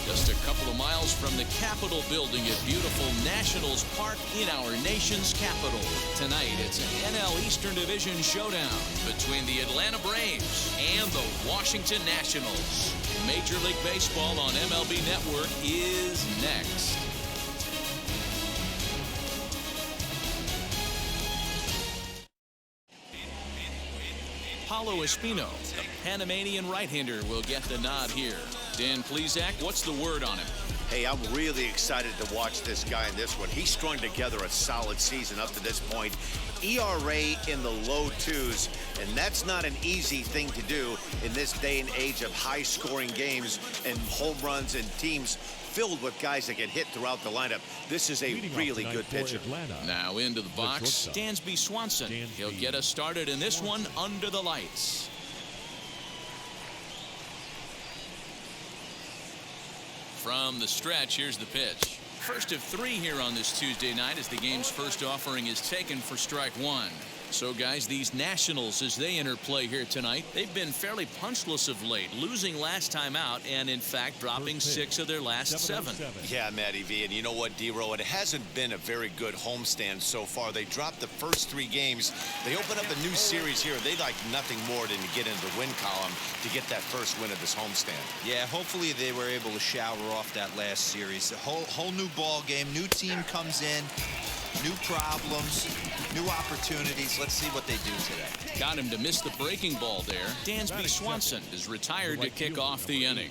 Just a couple of miles from the Capitol building at beautiful Nationals Park in our nation's capital. Tonight, it's an NL Eastern Division showdown between the Atlanta Braves and the Washington Nationals. Major League Baseball on MLB Network is next. Paolo Espino, the Panamanian right-hander, will get the nod here. Dan Plesac, what's the word on him? Hey, I'm really excited to watch this guy in this one. He's strung together a solid season up to this point. ERA in the low 2s, and that's not an easy thing to do in this day and age of high-scoring games and home runs and teams filled with guys that get hit throughout the lineup. This is a really good pitcher. Now into the box, Dansby Swanson. He'll get us started in this one under the lights. From the stretch, here's the pitch. First of 3 here on this Tuesday night as the game's first offering is taken for strike 1. So, guys, these Nationals, as they interplay here tonight, they've been fairly punchless of late, losing last time out and, in fact, dropping 6 of their last 7. Yeah, Matty V, and you know what, D-Row, it hasn't been a very good homestand so far. They dropped the first 3 games. They open up a new series here. They'd like nothing more than to get into the win column to get that first win of this homestand. Yeah, hopefully they were able to shower off that last series. A whole new ball game, new team comes in. New problems, new opportunities. Let's see what they do today. Got him to miss the breaking ball there. Dansby Swanson is retired to kick off the inning.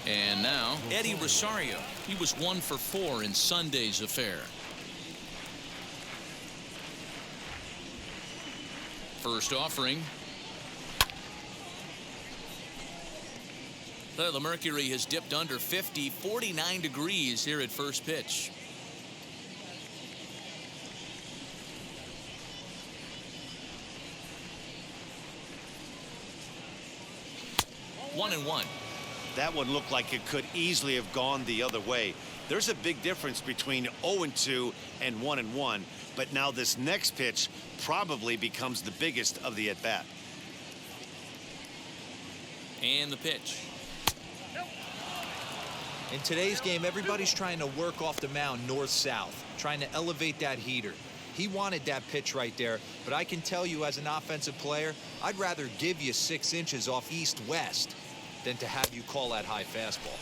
And now, Eddie Rosario. He was 1 for 4 in Sunday's affair. First offering. The mercury has dipped under 50, 49 degrees here at first pitch. One and one. That one looked like it could easily have gone the other way. There's a big difference between 0-2 and 1-1, but now this next pitch probably becomes the biggest of the at-bat. And the pitch. In today's game, everybody's trying to work off the mound north-south, trying to elevate that heater. He wanted that pitch right there, but I can tell you as an offensive player, I'd rather give you 6 inches off east-west than to have you call that high fastball.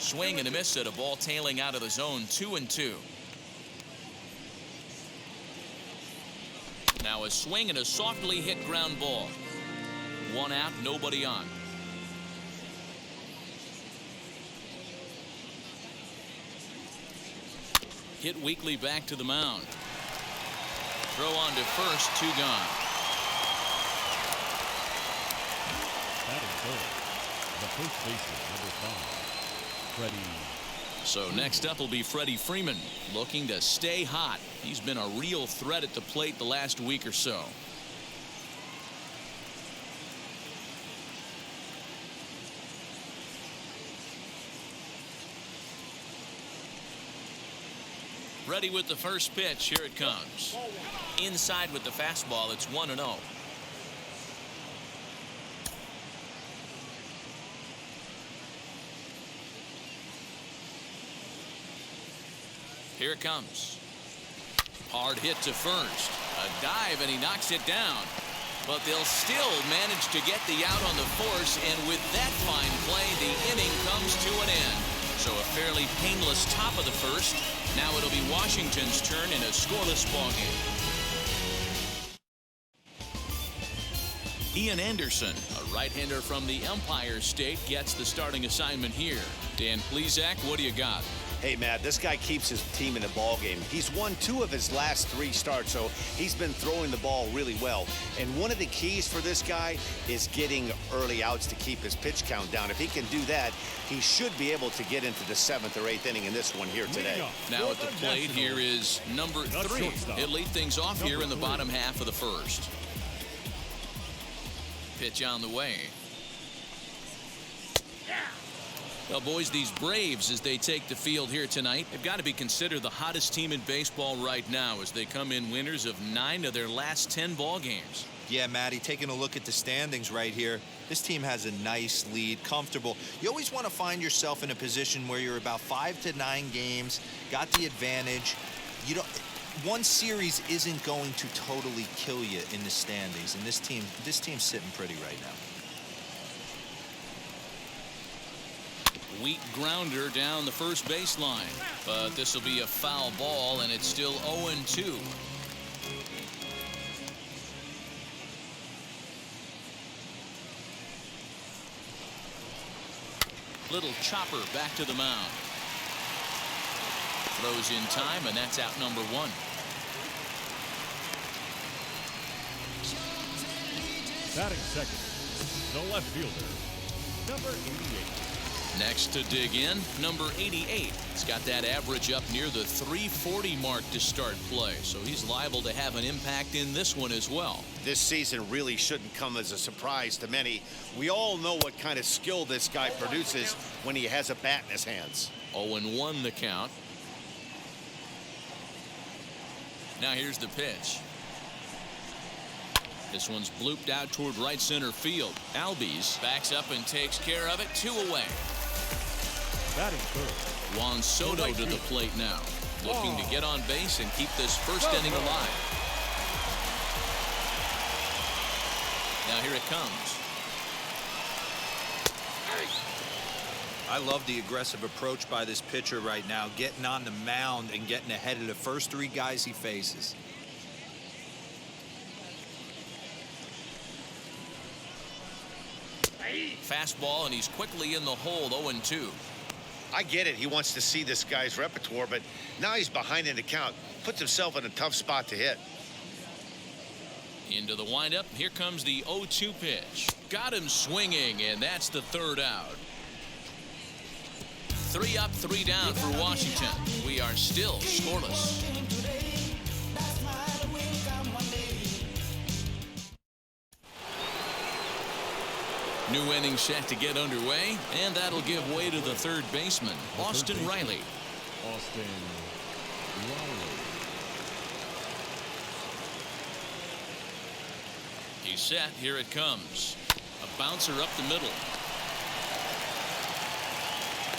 Swing and a miss at a ball tailing out of the zone, 2-2. Now a swing and a softly hit ground ball. 1 out, nobody on. Hit weakly back to the mound. Throw on to first, 2 gone. Batting third, the first baseman, number 5, Freddie. So next up will be Freddie Freeman, looking to stay hot. He's been a real threat at the plate the last week or so. Ready with the first pitch. Here it comes. Inside with the fastball. It's 1-0. Here it comes. Hard hit to first. A dive, and he knocks it down. But they'll still manage to get the out on the force, and with that fine play, the inning comes to an end. So a fairly painless top of the first. Now it'll be Washington's turn in a scoreless ballgame. Ian Anderson, a right-hander from the Empire State, gets the starting assignment here. Dan Plesac, what do you got? Hey, Matt, this guy keeps his team in the ball game. He's won 2 of his last 3 starts, so he's been throwing the ball really well. And one of the keys for this guy is getting early outs to keep his pitch count down. If he can do that, he should be able to get into the 7th or 8th inning in this one here today. Now at the plate here is number 3. He'll lead things off here in the bottom half of the first. Pitch on the way. Well, boys, these Braves, as they take the field here tonight, have got to be considered the hottest team in baseball right now as they come in winners of 9 of their last 10 ball games. Yeah, Matty, taking a look at the standings right here, this team has a nice lead, comfortable. You always want to find yourself in a position where you're about 5 to 9 games, got the advantage. You don't. One series isn't going to totally kill you in the standings, and this team's sitting pretty right now. Weak grounder down the first baseline, but this will be a foul ball, and it's still 0-2. Little chopper back to the mound. Throws in time, and that's out number 1. Batting second, the left fielder, number 88. Next to dig in, number 88. He's got that average up near the 340 mark to start play, so he's liable to have an impact in this one as well. This season really shouldn't come as a surprise to many. We all know what kind of skill this guy produces when he has a bat in his hands. 0-1 the count. Now here's the pitch. This one's blooped out toward right center field. Albies backs up and takes care of it. 2 away. Batting third, Juan Soto to the plate now, looking to get on base and keep this first inning alive. Now here it comes. I love the aggressive approach by this pitcher right now, getting on the mound and getting ahead of the first 3 guys he faces. Fastball, and he's quickly in the hole. 0-2. I get it. He wants to see this guy's repertoire, but now he's behind in the count. Puts himself in a tough spot to hit. Into the windup. Here comes the 0-2 pitch. Got him swinging, and that's the 3rd out. 3 up, 3 down for Washington. We are still scoreless. New inning set to get underway, and that'll give way to the 3rd baseman, Austin Riley. Austin Riley. He's set. Here it comes. A bouncer up the middle.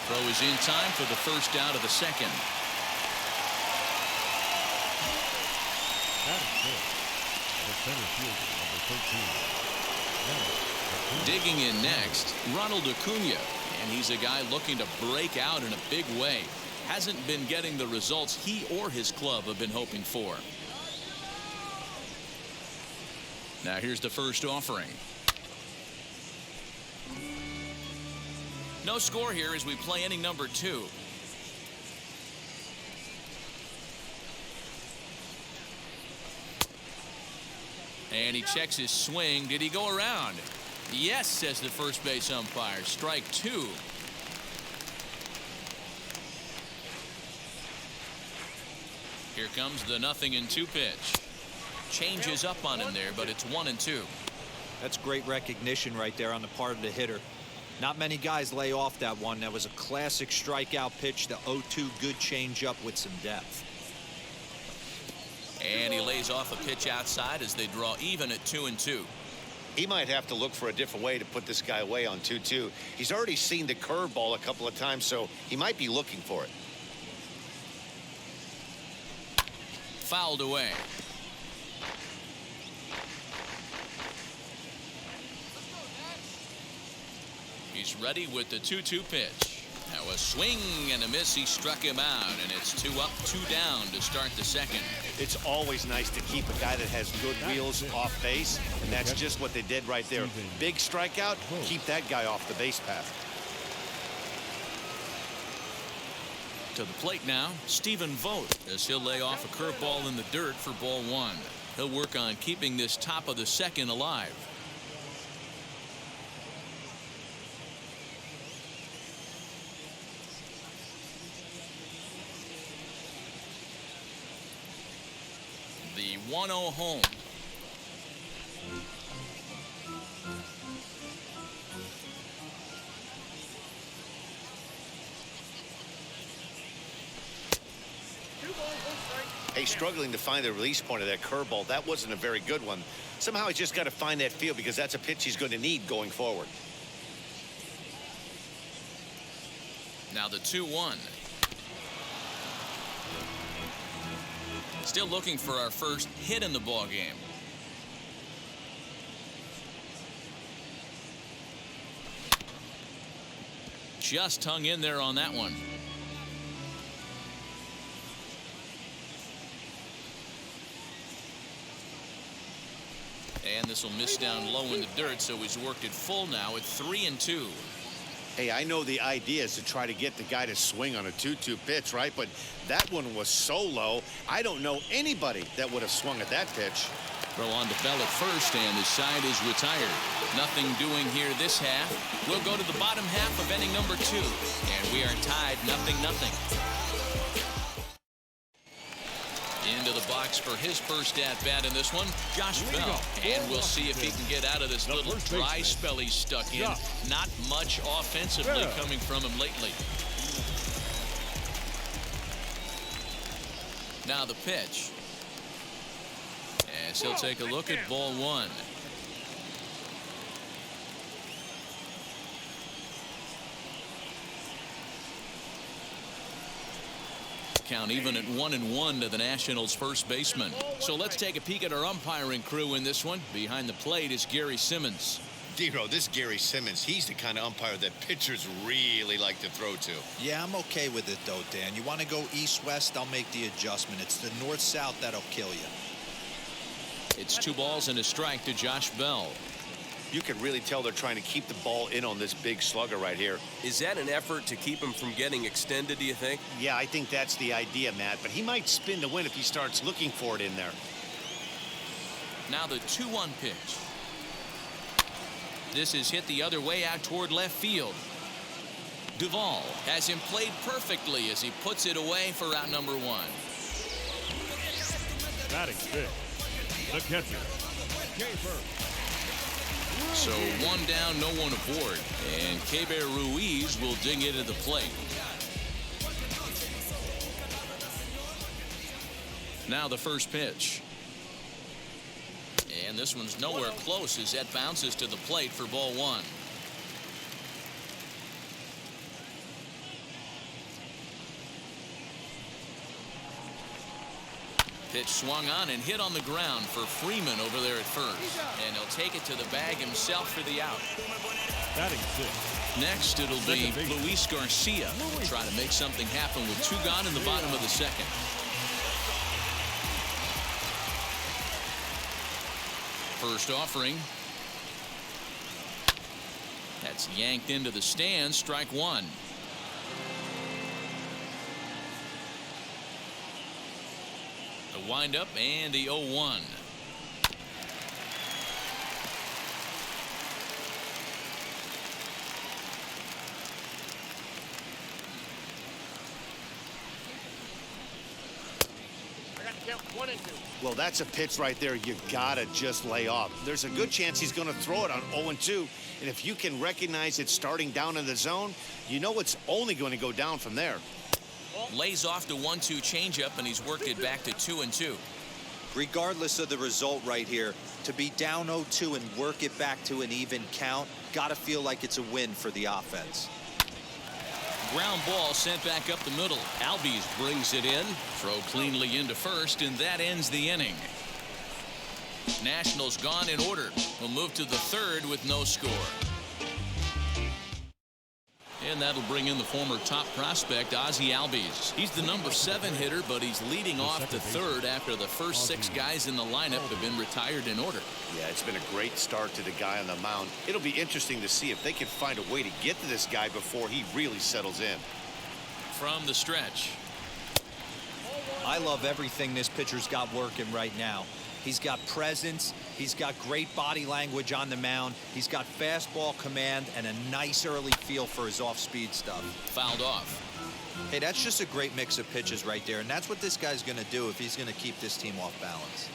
Throw is in time for the 1st out of the 2nd. Batting fifth, the center fielder, number 13. Digging in next, Ronald Acuna, and he's a guy looking to break out in a big way. Hasn't been getting the results he or his club have been hoping for. Now here's the first offering. No score here as we play inning number 2. And he checks his swing. Did he go around? Yes, says the first base umpire. Strike 2. Here comes the 0-2 pitch. Changes up on him there, but it's 1-2. That's great recognition right there on the part of the hitter. Not many guys lay off that one. That was a classic strikeout pitch. The 0-2 good changeup with some depth. And he lays off a pitch outside as they draw even at 2-2. He might have to look for a different way to put this guy away on 2-2. He's already seen the curveball a couple of times, so he might be looking for it. Fouled away. He's ready with the 2-2 pitch. Now a swing and a miss. He struck him out, and it's 2 up, 2 down to start the 2nd. It's always nice to keep a guy that has good wheels off base, and that's just what they did right there. Big strikeout, keep that guy off the base path. To the plate now, Stephen Vogt, as he'll lay off a curveball in the dirt for ball 1. He'll work on keeping this top of the 2nd alive. The 1-0 home. Hey, struggling to find the release point of that curveball. That wasn't a very good one. Somehow he's just got to find that feel because that's a pitch he's going to need going forward. Now the 2-1. Still looking for our first hit in the ball game. Just hung in there on that one. And this will miss down low in the dirt, so he's worked it full now at 3-2. Hey, I know the idea is to try to get the guy to swing on a 2-2 pitch, right? But that one was so low, I don't know anybody that would have swung at that pitch. Throw on to Bell at first, and the side is retired. Nothing doing here this half. We'll go to the bottom half of inning number 2, and we are tied 0-0. Into the box for his first at-bat in this one, Josh Bell. And we'll see if he can get out of this little dry spell he's stuck in. Not much offensively coming from him lately. Now the pitch. As he'll take a look at ball 1. Count even at 1-1 to the Nationals' first baseman. So let's take a peek at our umpiring crew in this one. Behind the plate is Gary Simmons. Dero, this Gary Simmons, he's the kind of umpire that pitchers really like to throw to. Yeah, I'm okay with it, though, Dan. You want to go east-west, I'll make the adjustment. It's the north-south that'll kill you. It's 2 balls and a strike to Josh Bell. You can really tell they're trying to keep the ball in on this big slugger right here. Is that an effort to keep him from getting extended, do you think? Yeah, I think that's the idea, Matt. But he might spin to win if he starts looking for it in there. Now the 2-1 pitch. This is hit the other way out toward left field. Duvall has him played perfectly as he puts it away for out number 1. Batting fifth, the catcher, Caper. So 1 down, no one aboard. And Keber Ruiz will dig into the plate. Now the first pitch. And this one's nowhere close as that bounces to the plate for ball 1. Pitch swung on and hit on the ground for Freeman over there at first. And he'll take it to the bag himself for the out. Batting sixth. Next, it'll be Luis Garcia. Try to make something happen with 2 gone in the bottom of the second. First offering. That's yanked into the stands. Strike 1. The windup and the 0-1. Well, that's a pitch right there you gotta just lay off. There's a good chance he's going to throw it on 0-2, and if you can recognize it starting down in the zone, you know it's only going to go down from there. Lays off the 1-2 changeup, and he's worked it back to 2-2. Regardless of the result right here, to be down 0-2 and work it back to an even count, gotta feel like it's a win for the offense. Ground ball sent back up the middle. Albies brings it in. Throw cleanly into first, and that ends the inning. Nationals gone in order. We'll move to the third with no score. And that'll bring in the former top prospect, Ozzie Albies. He's the number 7 hitter, but he's leading off the third after the first 6 guys in the lineup have been retired in order. Yeah, it's been a great start to the guy on the mound. It'll be interesting to see if they can find a way to get to this guy before he really settles in. From the stretch. I love everything this pitcher's got working right now. He's got presence. He's got great body language on the mound. He's got fastball command and a nice early feel for his off-speed stuff. Fouled off. Hey, that's just a great mix of pitches right there, and that's what this guy's going to do if he's going to keep this team off balance.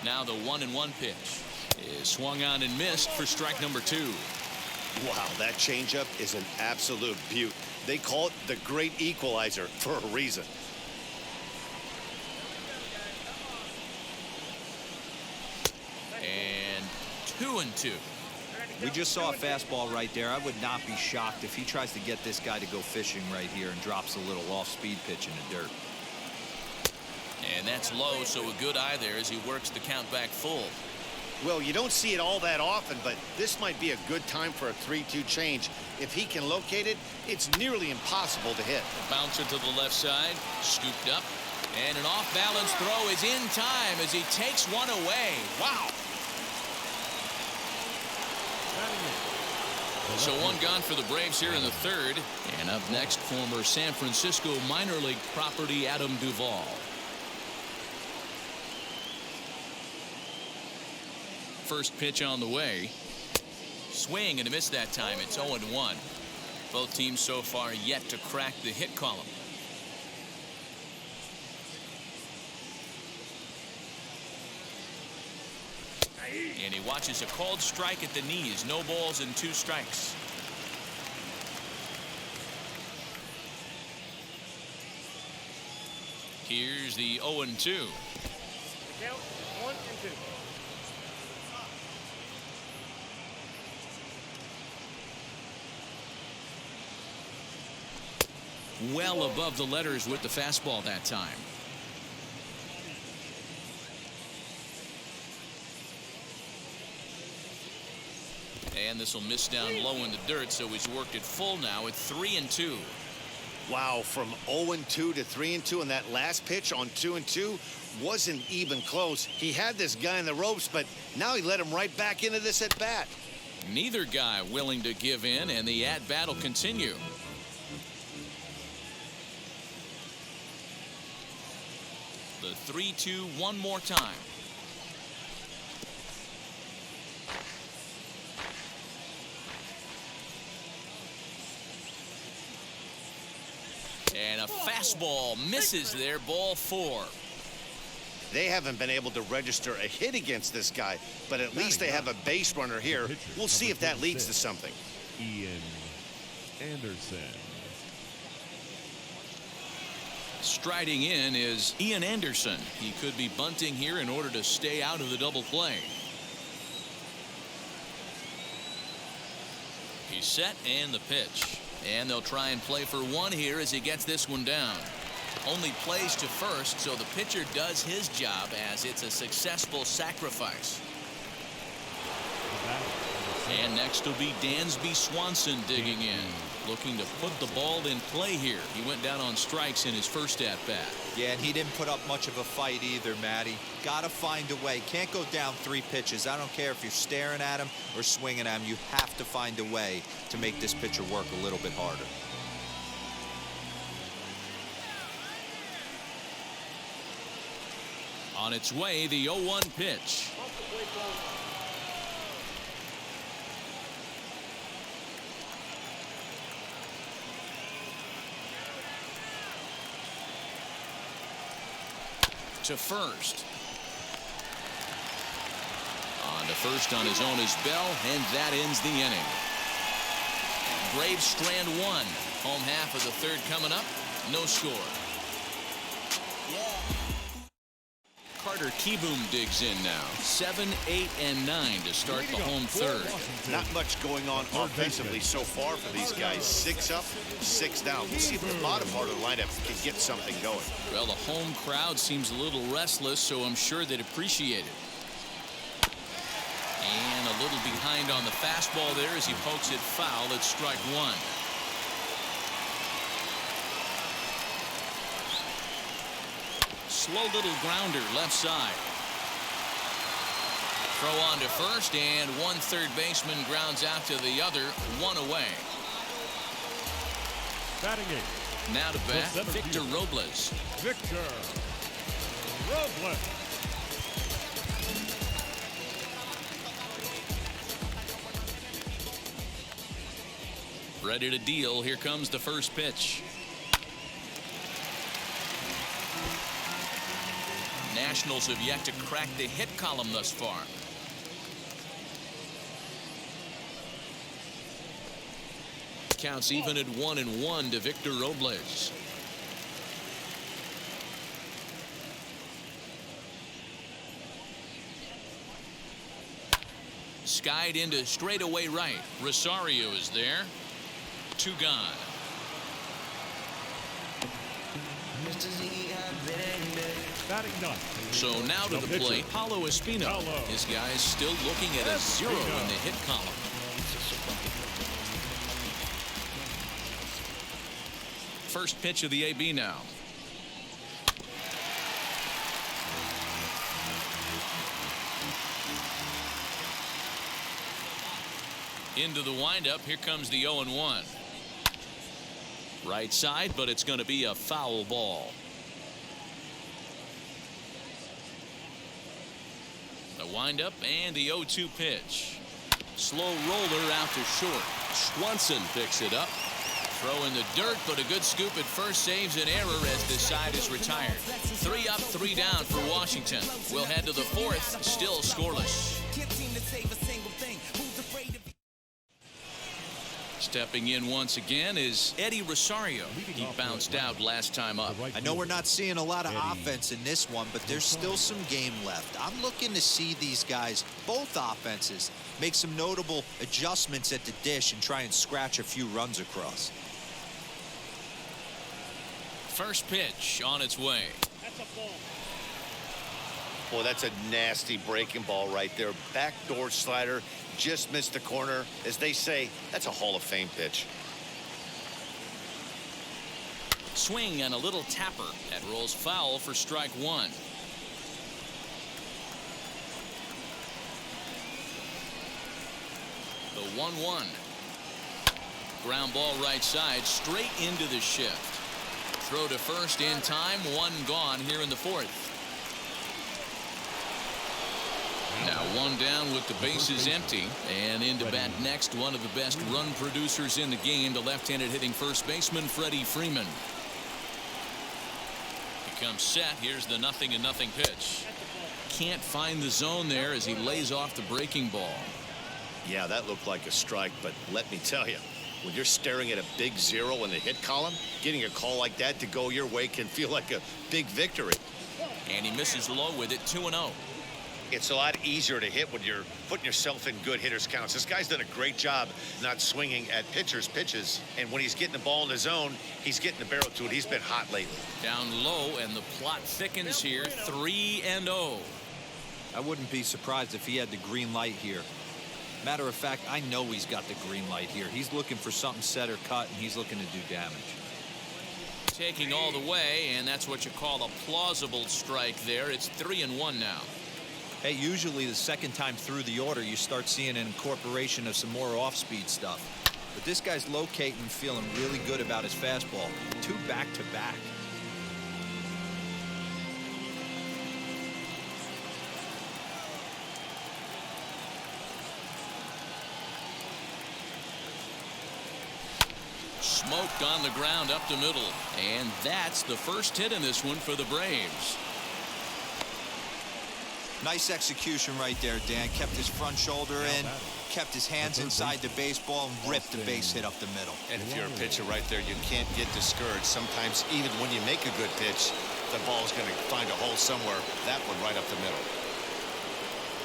Now the 1-1 pitch is swung on and missed for strike number 2. Wow, that changeup is an absolute beaut. They call it the great equalizer for a reason. 2-2. We just saw a fastball right there. I would not be shocked if he tries to get this guy to go fishing right here and drops a little off-speed pitch in the dirt. And that's low, so a good eye there as he works the count back full. Well, you don't see it all that often, but this might be a good time for a 3-2 change. If he can locate it, it's nearly impossible to hit. Bouncer to the left side, scooped up, and an off-balance throw is in time as he takes one away. Wow. So one gone for the Braves here in the third. And up next, former San Francisco minor league property Adam Duvall. First pitch on the way. Swing and a miss that time. It's 0-1. Both teams so far yet to crack the hit column. And he watches a called strike at the knees. No balls and 2 strikes. Here's the 0-2. Count 1-2. Well above the letters with the fastball that time. And this will miss down low in the dirt, so he's worked it full now at 3-2. Wow, from 0-2 to 3-2, and that last pitch on 2-2 wasn't even close. He had this guy in the ropes, but now he let him right back into this at bat. Neither guy willing to give in, and the at bat will continue. The 3-2 one more time. And a fastball misses there, ball 4. They haven't been able to register a hit against this guy, but at least they have a base runner here. We'll see if that leads to something. Ian Anderson. Striding in is Ian Anderson. He could be bunting here in order to stay out of the double play. He's set and the pitch. And they'll try and play for one here as he gets this one down. Only plays to first, so the pitcher does his job as it's a successful sacrifice. And next will be Dansby Swanson digging in, looking to put the ball in play here. He went down on strikes in his first at bat. Yeah, and he didn't put up much of a fight either, Matty. Gotta find a way. Can't go down 3 pitches. I don't care if you're staring at him or swinging at him. You have to find a way to make this pitcher work a little bit harder. On its way, the 0-1 pitch. To first. On to first on his own is Bell, and that ends the inning. Braves strand 1. Home half of the third coming up. No score. Carter Kieboom digs in now. 7, 8, and 9 to start the home third. Not much going on offensively so far for these guys. 6 up, 6 down. We'll see if the bottom part of the lineup can get something going. Well, the home crowd seems a little restless, so I'm sure they'd appreciate it. And a little behind on the fastball there as he pokes it foul at strike 1. Slow little grounder left side. Throw on to first, and one third baseman grounds out to the other, 1 away. Batting eighth. Now to bat, Victor Robles. Victor Robles. Ready to deal. Here comes the first pitch. Nationals have yet to crack the hit column thus far. Counts even at 1-1 to Victor Robles. skied into straightaway right. Rosario is there. 2 gone. Batting ninth. So now to the plate, Paolo Espino. His guys still looking at a 0 in the hit column. First pitch of the AB now. Into the windup. Here comes the 0-1. Right side, but it's going to be a foul ball. The windup and the 0-2 pitch. Slow roller out to short. Swanson picks it up. Throw in the dirt, but a good scoop at first saves an error as this side is retired. 3 up, 3 down for Washington. We'll head to the 4th, still scoreless. Stepping in once again is Eddie Rosario. He bounced out last time up. I know we're not seeing a lot of offense in this one, but there's still some game left. I'm looking to see these guys, both offenses, make some notable adjustments at the dish and try and scratch a few runs across. First pitch on its way. That's a ball. Boy, that's a nasty breaking ball right there. Backdoor slider, just missed the corner. As they say, that's a Hall of Fame pitch. Swing and a little tapper. That rolls foul for strike 1. The 1-1. Ground ball right side, straight into the shift. Throw to first in time. 1 gone here in the 4th. Now 1 down with the bases empty, and in to bat next, one of the best run producers in the game, the left-handed hitting first baseman Freddie Freeman. He comes set. Here's the 0-0 pitch. Can't find the zone there as he lays off the breaking ball. Yeah, that looked like a strike, but let me tell you, when you're staring at a big 0 in the hit column, getting a call like that to go your way can feel like a big victory. And he misses low with it. 2-0. It's a lot easier to hit when you're putting yourself in good hitters' counts. This guy's done a great job not swinging at pitchers' pitches, and when he's getting the ball in the zone, he's getting the barrel to it. He's been hot lately. Down low, and the plot thickens here. 3-0. I wouldn't be surprised if he had the green light here. Matter of fact, I know he's got the green light here. He's looking for something set or cut, and he's looking to do damage. Taking all the way, and that's what you call a plausible strike there. It's 3-1 now. Hey, usually the second time through the order, you start seeing an incorporation of some more off-speed stuff. But this guy's locating and feeling really good about his fastball. 2 back-to-back. Smoked on the ground up the middle. And that's the first hit in this one for the Braves. Nice execution right there, Dan. Kept his front shoulder in, kept his hands inside the baseball, and ripped the base hit up the middle. And if you're a pitcher right there, you can't get discouraged. Sometimes even when you make a good pitch, the ball's going to find a hole somewhere. That one right up the middle.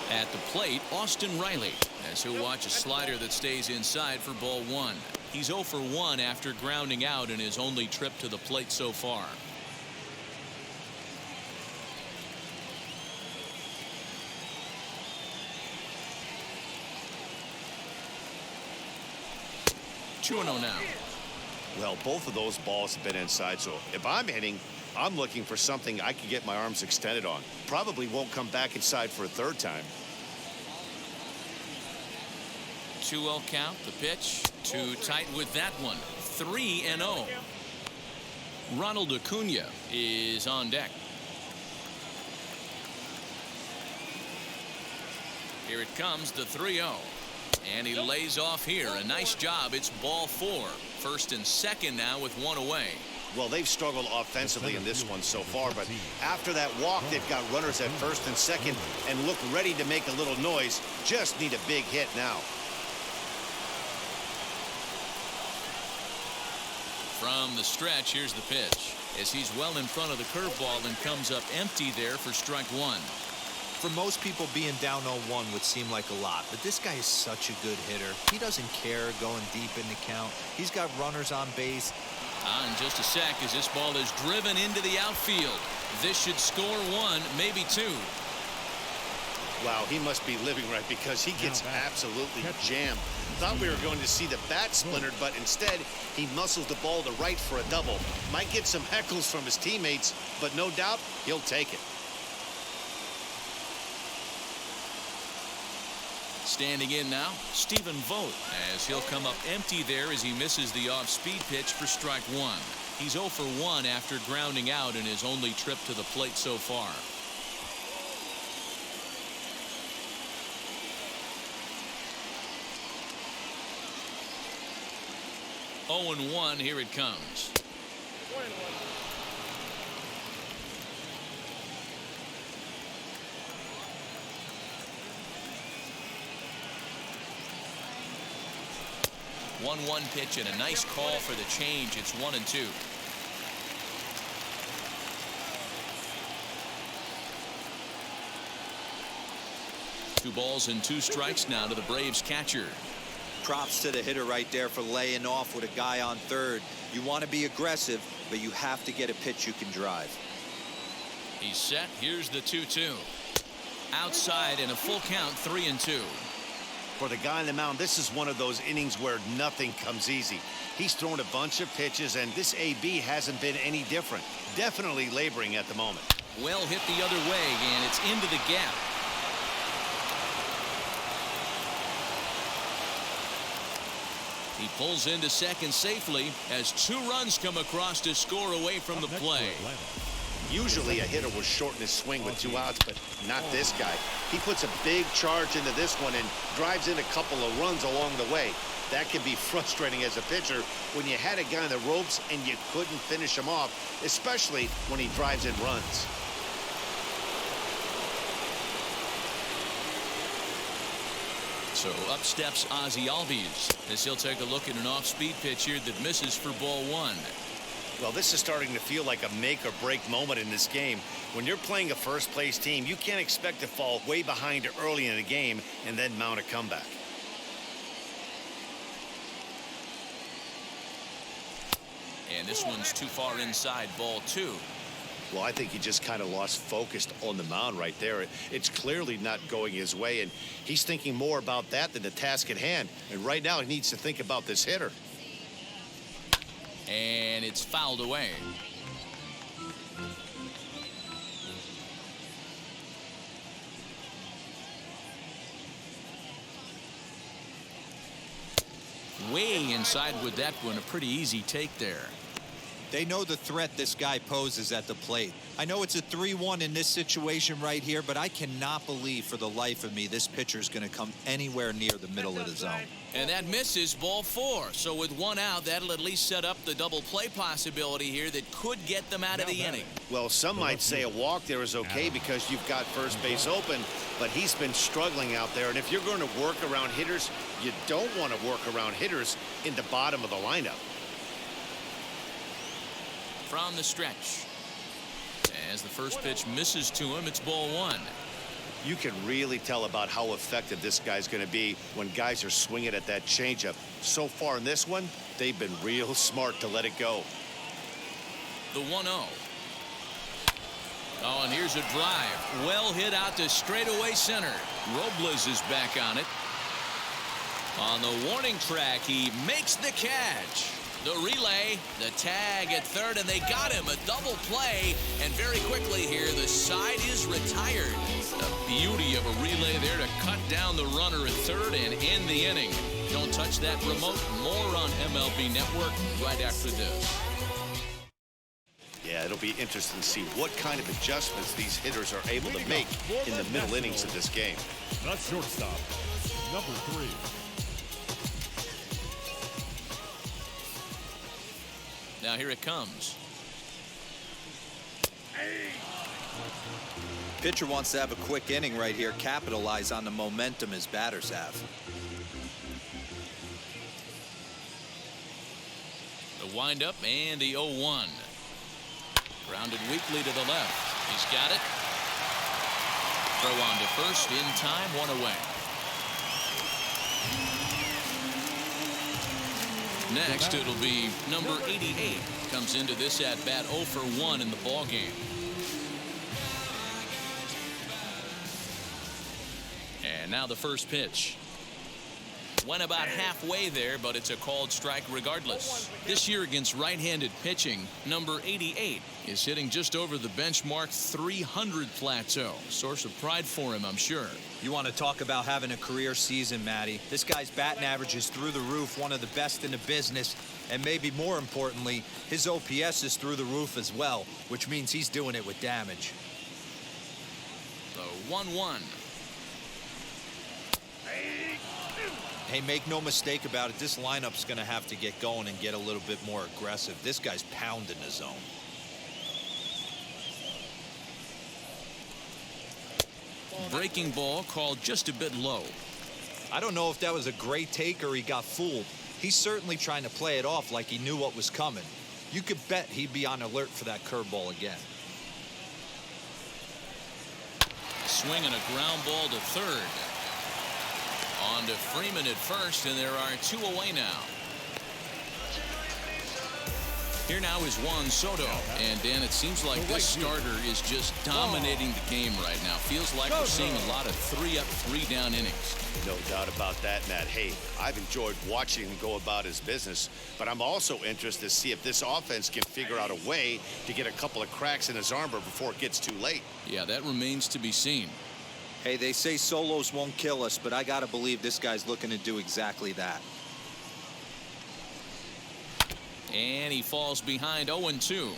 At the plate, Austin Riley, as he'll watch a slider that stays inside for ball 1. He's 0 for 1 after grounding out in his only trip to the plate so far. Now. Well, both of those balls have been inside, so if I'm hitting, I'm looking for something I can get my arms extended on. Probably won't come back inside for a 3rd time. 2-0 count. The pitch too tight with that one. 3-0. Ronald Acuna is on deck. Here it comes, the 3-0. And he lays off here. A nice job. It's ball 4. First and second now with 1 away. Well, they've struggled offensively in this one so far, but after that walk, they've got runners at first and second and look ready to make a little noise. Just need a big hit now. From the stretch, here's the pitch. As he's well in front of the curveball and comes up empty there for strike 1. For most people, being down 0-1 would seem like a lot, but this guy is such a good hitter. He doesn't care going deep in the count. He's got runners on base. In just a sec as this ball is driven into the outfield. This should score one, maybe two. Wow, he must be living right because he gets absolutely jammed. Thought we were going to see the bat splintered, but instead he muscles the ball to right for a double. Might get some heckles from his teammates, but no doubt he'll take it. Standing in now, Stephen Vogt, as he'll come up empty there as he misses the off-speed pitch for strike one. He's 0 for 1 after grounding out in his only trip to the plate so far. 0-1, here it comes. 1-1 pitch and a nice call for the change. It's 1-2. Two balls and two strikes now to the Braves catcher. Props to the hitter right there for laying off with a guy on third. You want to be aggressive, but you have to get a pitch you can drive. He's set. Here's the 2-2. Outside in a full count, 3-2. For the guy on the mound, this is one of those innings where nothing comes easy. He's thrown a bunch of pitches, and this AB hasn't been any different. Definitely laboring at the moment. Well hit the other way, and it's into the gap. He pulls into second safely as 2 runs come across to score away from the play. Usually a hitter will shorten his swing with 2 outs, but not this guy. He puts a big charge into this one and drives in a couple of runs along the way. That can be frustrating as a pitcher when you had a guy on the ropes and you couldn't finish him off, especially when he drives in runs. So up steps Ozzie Albies as he'll take a look at an off-speed pitch here that misses for ball 1. Well, this is starting to feel like a make or break moment in this game. When you're playing a first place team, you can't expect to fall way behind early in the game and then mount a comeback. And this one's too far inside, ball 2. Well, I think he just kind of lost focus on the mound right there. It's clearly not going his way, and he's thinking more about that than the task at hand. And right now he needs to think about this hitter. And it's fouled away. Way inside with that one. A pretty easy take there. They know the threat this guy poses at the plate. I know it's a 3-1 in this situation right here, but I cannot believe for the life of me this pitcher's going to come anywhere near the middle of the zone. And that misses, ball 4. So with 1 out, that'll at least set up the double play possibility here that could get them out of the inning. Well, some might say a walk there is okay because you've got first base open, but he's been struggling out there. And if you're going to work around hitters, you don't want to work around hitters in the bottom of the lineup. From the stretch. As the first pitch misses to him, it's ball 1. You can really tell about how effective this guy's going to be when guys are swinging at that changeup. So far in this one, they've been real smart to let it go. The 1-0. Oh, and here's a drive. Well hit out to straightaway center. Robles is back on it. On the warning track, he makes the catch. The relay, the tag at third, and they got him. A double play, and very quickly here, the side is retired. The beauty of a relay there to cut down the runner at third and end the inning. Don't touch that remote. More on MLB Network right after this. Yeah, it'll be interesting to see what kind of adjustments these hitters are able to make in the middle innings of this game. The shortstop, number 3. Now here it comes. Pitcher wants to have a quick inning right here, capitalize on the momentum his batters have. The windup and the 0-1. Grounded weakly to the left. He's got it. Throw on to first in time, 1 away. Next, it'll be number 88. Comes into this at bat 0 for 1 in the ball game. And now the first pitch. Went about halfway there, but it's a called strike regardless. This year against right-handed pitching, number 88 is hitting just over the benchmark 300 plateau. Source of pride for him, I'm sure. You want to talk about having a career season, Matty. This guy's batting average is through the roof, one of the best in the business, and maybe more importantly, his OPS is through the roof as well, which means he's doing it with damage. The 1-1. Hey, make no mistake about it, this lineup's going to have to get going and get a little bit more aggressive. This guy's pounding the zone. Breaking ball called just a bit low. I don't know if that was a great take or he got fooled. He's certainly trying to play it off like he knew what was coming. You could bet he'd be on alert for that curveball again. Swinging a ground ball to third. On to Freeman at first, and there are 2 away now. Here now is Juan Soto. And, Dan, it seems like this starter is just dominating the game right now. Feels like we're seeing a lot of 3-up, 3-down innings. No doubt about that, Matt. Hey, I've enjoyed watching him go about his business, but I'm also interested to see if this offense can figure out a way to get a couple of cracks in his armor before it gets too late. Yeah, that remains to be seen. Hey, they say solos won't kill us, but I got to believe this guy's looking to do exactly that. And he falls behind 0-2.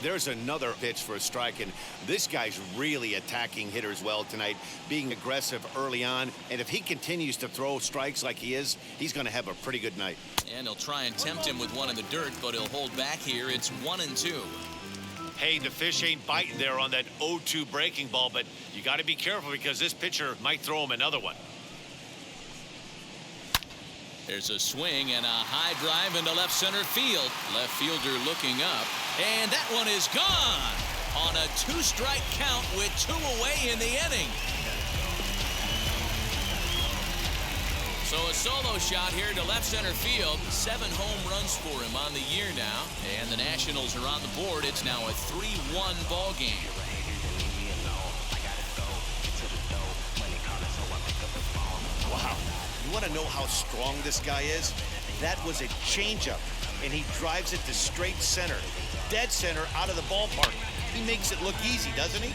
There's another pitch for a strike, and this guy's really attacking hitters well tonight, being aggressive early on, and if he continues to throw strikes like he is, he's going to have a pretty good night. And he'll try and tempt him with one in the dirt, but he'll hold back here. It's 1-2. Hey, the fish ain't biting there on that 0-2 breaking ball, but you got to be careful because this pitcher might throw him another one. There's a swing and a high drive into left center field. Left fielder looking up, and that one is gone on a 2-strike count with 2 away in the inning. So a solo shot here to left center field. 7 home runs for him on the year now. And the Nationals are on the board. It's now a 3-1 ball game. Wow. You want to know how strong this guy is? That was a changeup, and he drives it to straight center. Dead center out of the ballpark. He makes it look easy, doesn't he?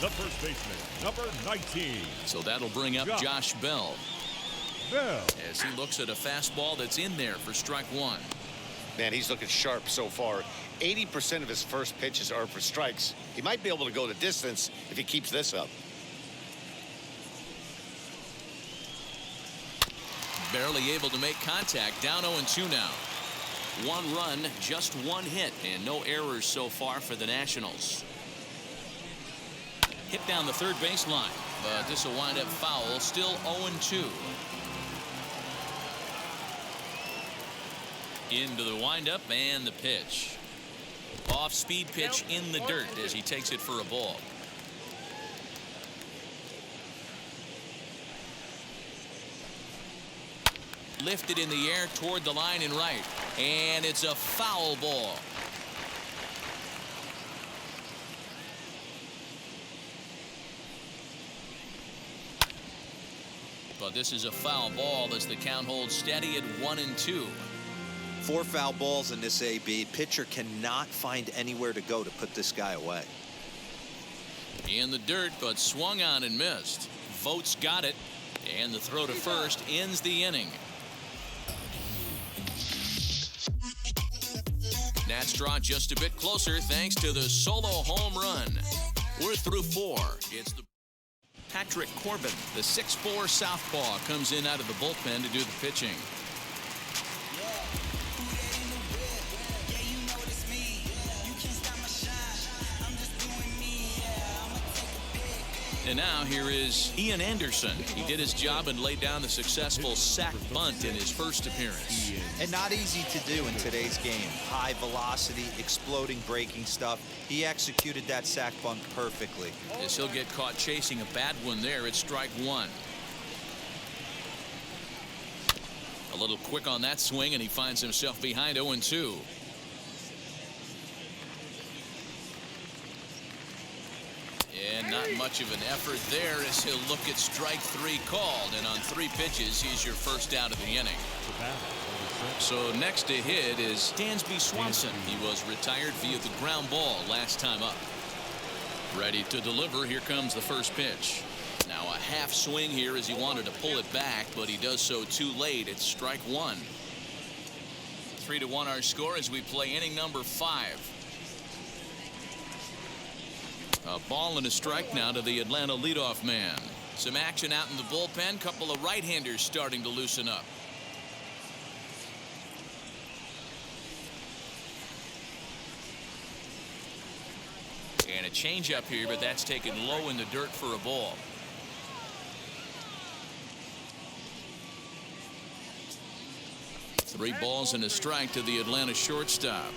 The first baseman, number 19. So that'll bring up Josh Bell. As he looks at a fastball that's in there for strike 1. Man, he's looking sharp so far. 80% of his first pitches are for strikes. He might be able to go the distance if he keeps this up. Barely able to make contact. Down 0-2 now. 1 run, just 1 hit, and no errors so far for the Nationals. Hit down the third baseline, but this will wind up foul. Still 0-2. Into the windup and the pitch. Off-speed pitch in the dirt as he takes it for a ball. Lifted in the air toward the line and right, and it's a foul ball. But this is a foul ball as the count holds steady at 1-2. 4 foul balls in this AB. Pitcher cannot find anywhere to go to put this guy away. In the dirt, but swung on and missed. Vogt's got it, and the throw to first ends the inning. Nats draw just a bit closer thanks to the solo home run. We're through 4. It's the Patrick Corbin, the 6'4" southpaw, comes in out of the bullpen to do the pitching. And now here is Ian Anderson. He did his job and laid down the successful sac bunt in his first appearance. And not easy to do in today's game. High velocity, exploding breaking stuff. He executed that sac bunt perfectly. As he'll get caught chasing a bad one there, it's strike one. A little quick on that swing, and he finds himself behind 0-2. And not much of an effort there as he'll look at strike three called. And on 3 pitches, he's your first out of the inning. So next to hit is Dansby Swanson. He was retired via the ground ball last time up. Ready to deliver. Here comes the first pitch. Now a half swing here as he wanted to pull it back, but he does so too late. It's strike one. 3-1 our score as we play inning number 5. A ball and a strike now to the Atlanta leadoff man. Some action out in the bullpen. Couple of right-handers starting to loosen up. And a changeup here, but that's taken low in the dirt for a ball. Three balls and a strike to the Atlanta shortstop.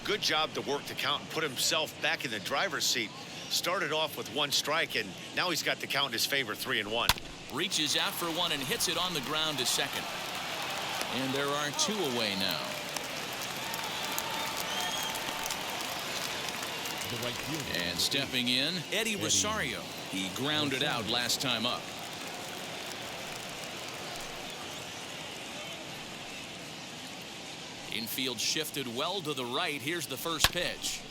Good job to work the count and put himself back in the driver's seat. Started off with 1 strike, and now he's got the count in his favor, 3-1. Reaches out for one and hits it on the ground to second. And there are 2 away now. And stepping in, Eddie Rosario. He grounded out last time up. Infield shifted well to the right. Here's the first pitch.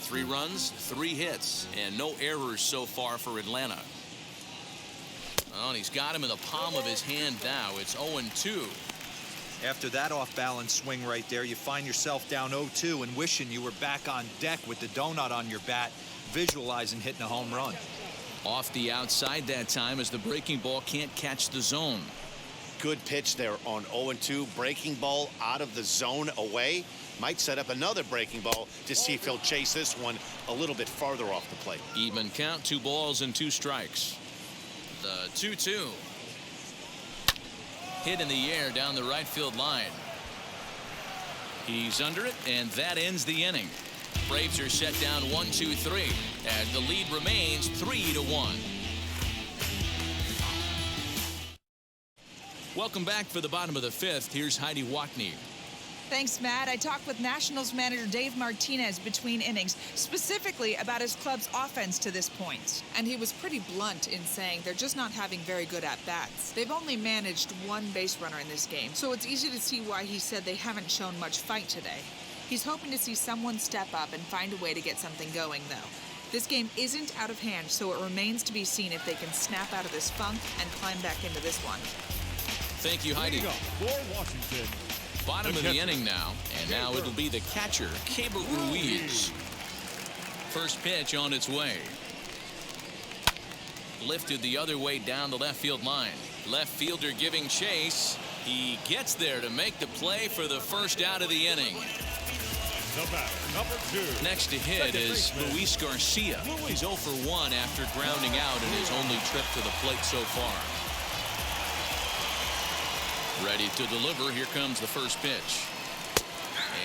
3 runs, 3 hits, and no errors so far for Atlanta. Oh, and he's got him in the palm of his hand now. It's 0-2. After that off-balance swing right there, you find yourself down 0-2 and wishing you were back on deck with the donut on your bat, visualizing hitting a home run. Off the outside that time as the breaking ball can't catch the zone. Good pitch there on 0-2. Breaking ball out of the zone away. Might set up another breaking ball to see if he'll chase this one a little bit farther off the plate. Even count, 2 balls and 2 strikes. The 2-2. Hit in the air down the right field line. He's under it, and that ends the inning. Braves are set down 1-2-3 as the lead remains 3-1. Welcome back for the bottom of the 5th. Here's Heidi Wackney. Thanks, Matt. I talked with Nationals manager Dave Martinez between innings, specifically about his club's offense to this point. And he was pretty blunt in saying they're just not having very good at-bats. They've only managed 1 base runner in this game, so it's easy to see why he said they haven't shown much fight today. He's hoping to see someone step up and find a way to get something going, though. This game isn't out of hand, so it remains to be seen if they can snap out of this funk and climb back into this one. Thank you, Heidi. For Washington. Bottom of the inning now, and now it'll be the catcher, Keibert Ruiz. First pitch on its way. Lifted the other way down the left field line. Left fielder giving chase. He gets there to make the play for the first out of the inning. The batter, number 2. Next to hit is Luis Garcia. He's 0 for 1 after grounding out in his only trip to the plate so far. Ready to deliver. Here comes the first pitch.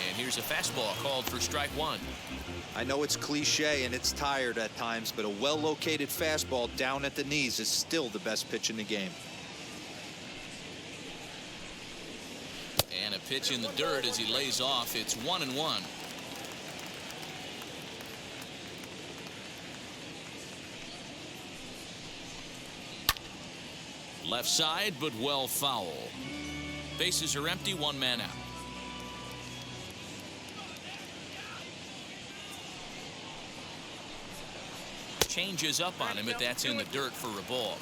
And here's a fastball called for strike 1. I know it's cliche and it's tired at times, but a well-located fastball down at the knees is still the best pitch in the game. And a pitch in the dirt as he lays off. It's 1-1. Left side, but well foul. Bases are empty, 1 man out. Changes up on him, but that's in the dirt for a ball.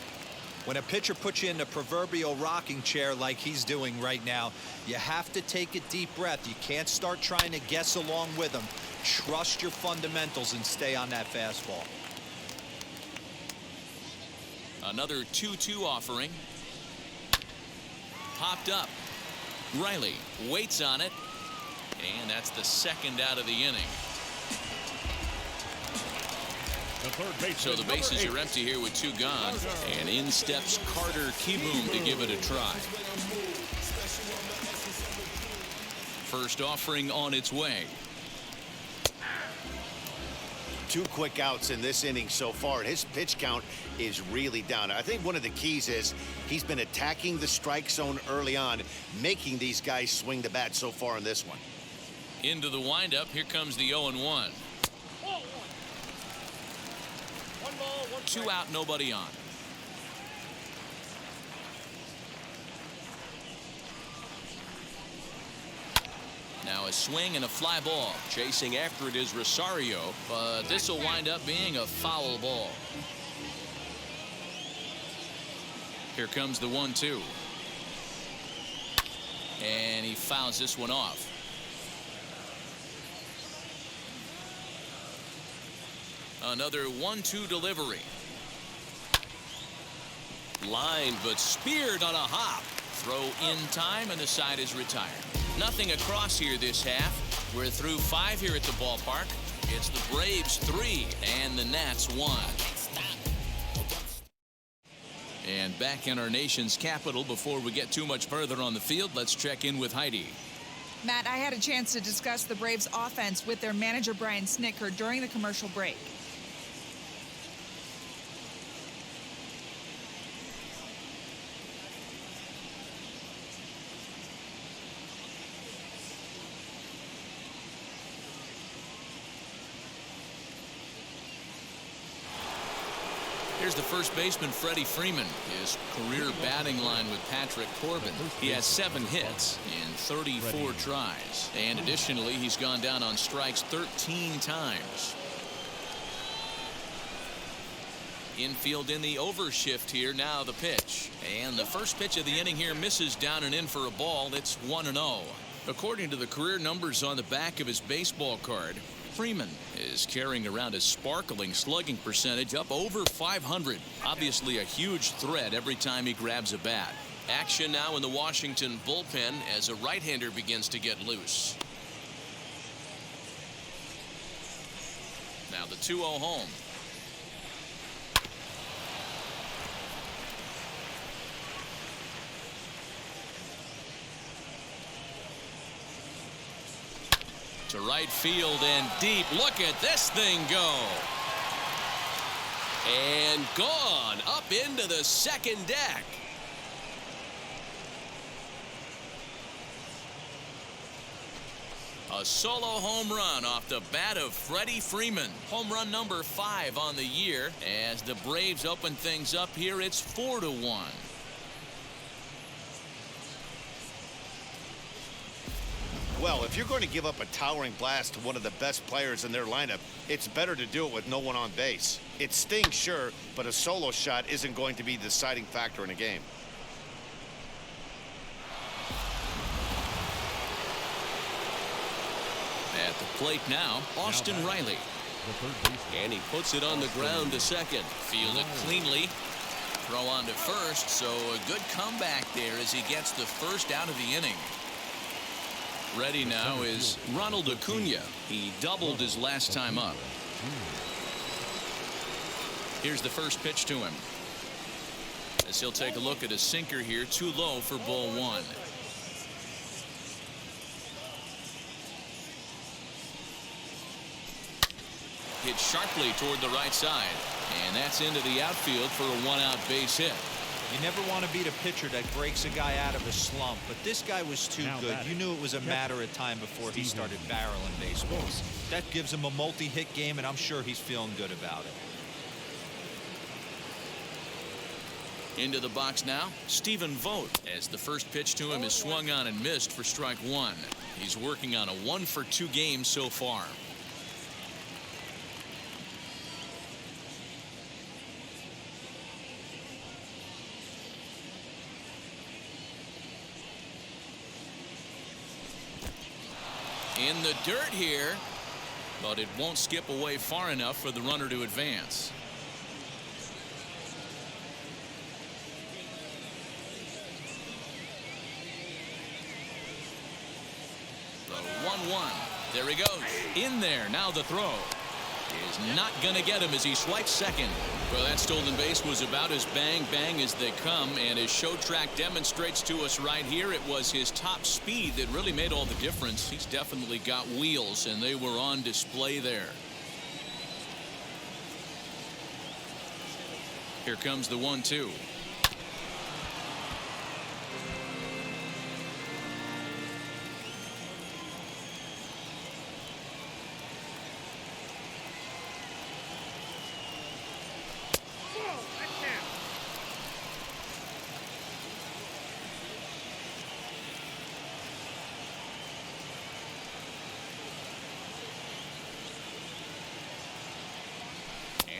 When a pitcher puts you in the proverbial rocking chair like he's doing right now, you have to take a deep breath. You can't start trying to guess along with him. Trust your fundamentals and stay on that fastball. Another 2-2 offering. Popped up. Riley waits on it, and that's the second out of the inning. So the bases are empty here with 2 gone. And in steps Carter Kieboom to give it a try. First offering on its way. 2 quick outs in this inning so far. His pitch count is really down. I think one of the keys is he's been attacking the strike zone early on, making these guys swing the bat so far in this one. Into the windup. Here comes the 0-1. 2 out, nobody on. Now a swing and a fly ball. Chasing after it is Rosario, but this will wind up being a foul ball. Here comes the 1-2. And he fouls this one off. Another 1-2 delivery. Lined but speared on a hop. Throw in time and the side is retired. Nothing across here this half. We're through 5 here at the ballpark. It's the Braves 3 and the Nats 1. And back in our nation's capital, before we get too much further on the field, let's check in with Heidi. Matt, I had a chance to discuss the Braves offense with their manager Brian Snitker during the commercial break. Here's the first baseman, Freddie Freeman. His career batting line with Patrick Corbin. He has 7 hits in 34 tries. And additionally, he's gone down on strikes 13 times. Infield in the overshift here. Now the pitch. And the first pitch of the inning here misses down and in for a ball. It's 1-0. According to the career numbers on the back of his baseball card, Freeman is carrying around a sparkling slugging percentage up over 500. Obviously a huge threat every time he grabs a bat. Action now in the Washington bullpen as a right-hander begins to get loose. Now the 2-0 home. To right field and deep. Look at this thing go. And gone up into the second deck. A solo home run off the bat of Freddie Freeman. Home run number 5 on the year. As the Braves open things up here, it's 4-1. Well, if you're going to give up a towering blast to one of the best players in their lineup, it's better to do it with no one on base. It stings, sure, but a solo shot isn't going to be the deciding factor in a game. At the plate now, Austin Riley. And he puts it on the ground to second. Fielded cleanly. Throw on to first, so a good comeback there as he gets the first out of the inning. Ready now is Ronald Acuna. He doubled his last time up. Here's the first pitch to him. As he'll take a look at a sinker here, too low for ball 1. Hit sharply toward the right side. And that's into the outfield for a 1-out base hit. You never want to beat a pitcher that breaks a guy out of a slump, but this guy was too good. You knew it was a matter of time before he started barreling baseballs. That gives him a multi-hit game, and I'm sure he's feeling good about it. Into the box now, Stephen Vogt, as the first pitch to him is swung on and missed for strike 1. He's working on a 1-for-2 game so far. In the dirt here, but it won't skip away far enough for the runner to advance. The 1-1. There he goes. In there. Now the throw. is not going to get him as he swipes second. Well, that stolen base was about as bang-bang as they come, and as Show Track demonstrates to us right here, it was his top speed that really made all the difference. He's definitely got wheels, and they were on display there. Here comes the 1-2.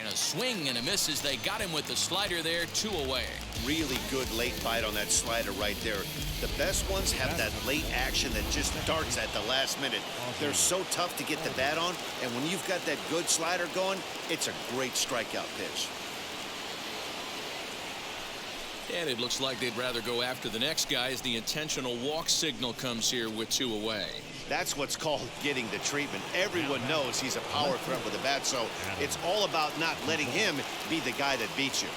A swing and a miss as they got him with the slider there. 2 away. Really good late bite on that slider right there. The best ones have that late action that just darts at the last minute. They're so tough to get the bat on, and when you've got that good slider going, it's a great strikeout pitch. And it looks like they'd rather go after the next guy as the intentional walk signal comes here with 2 away. That's what's called getting the treatment. Everyone knows he's a power threat with a bat, so it's all about not letting him be the guy that beats you.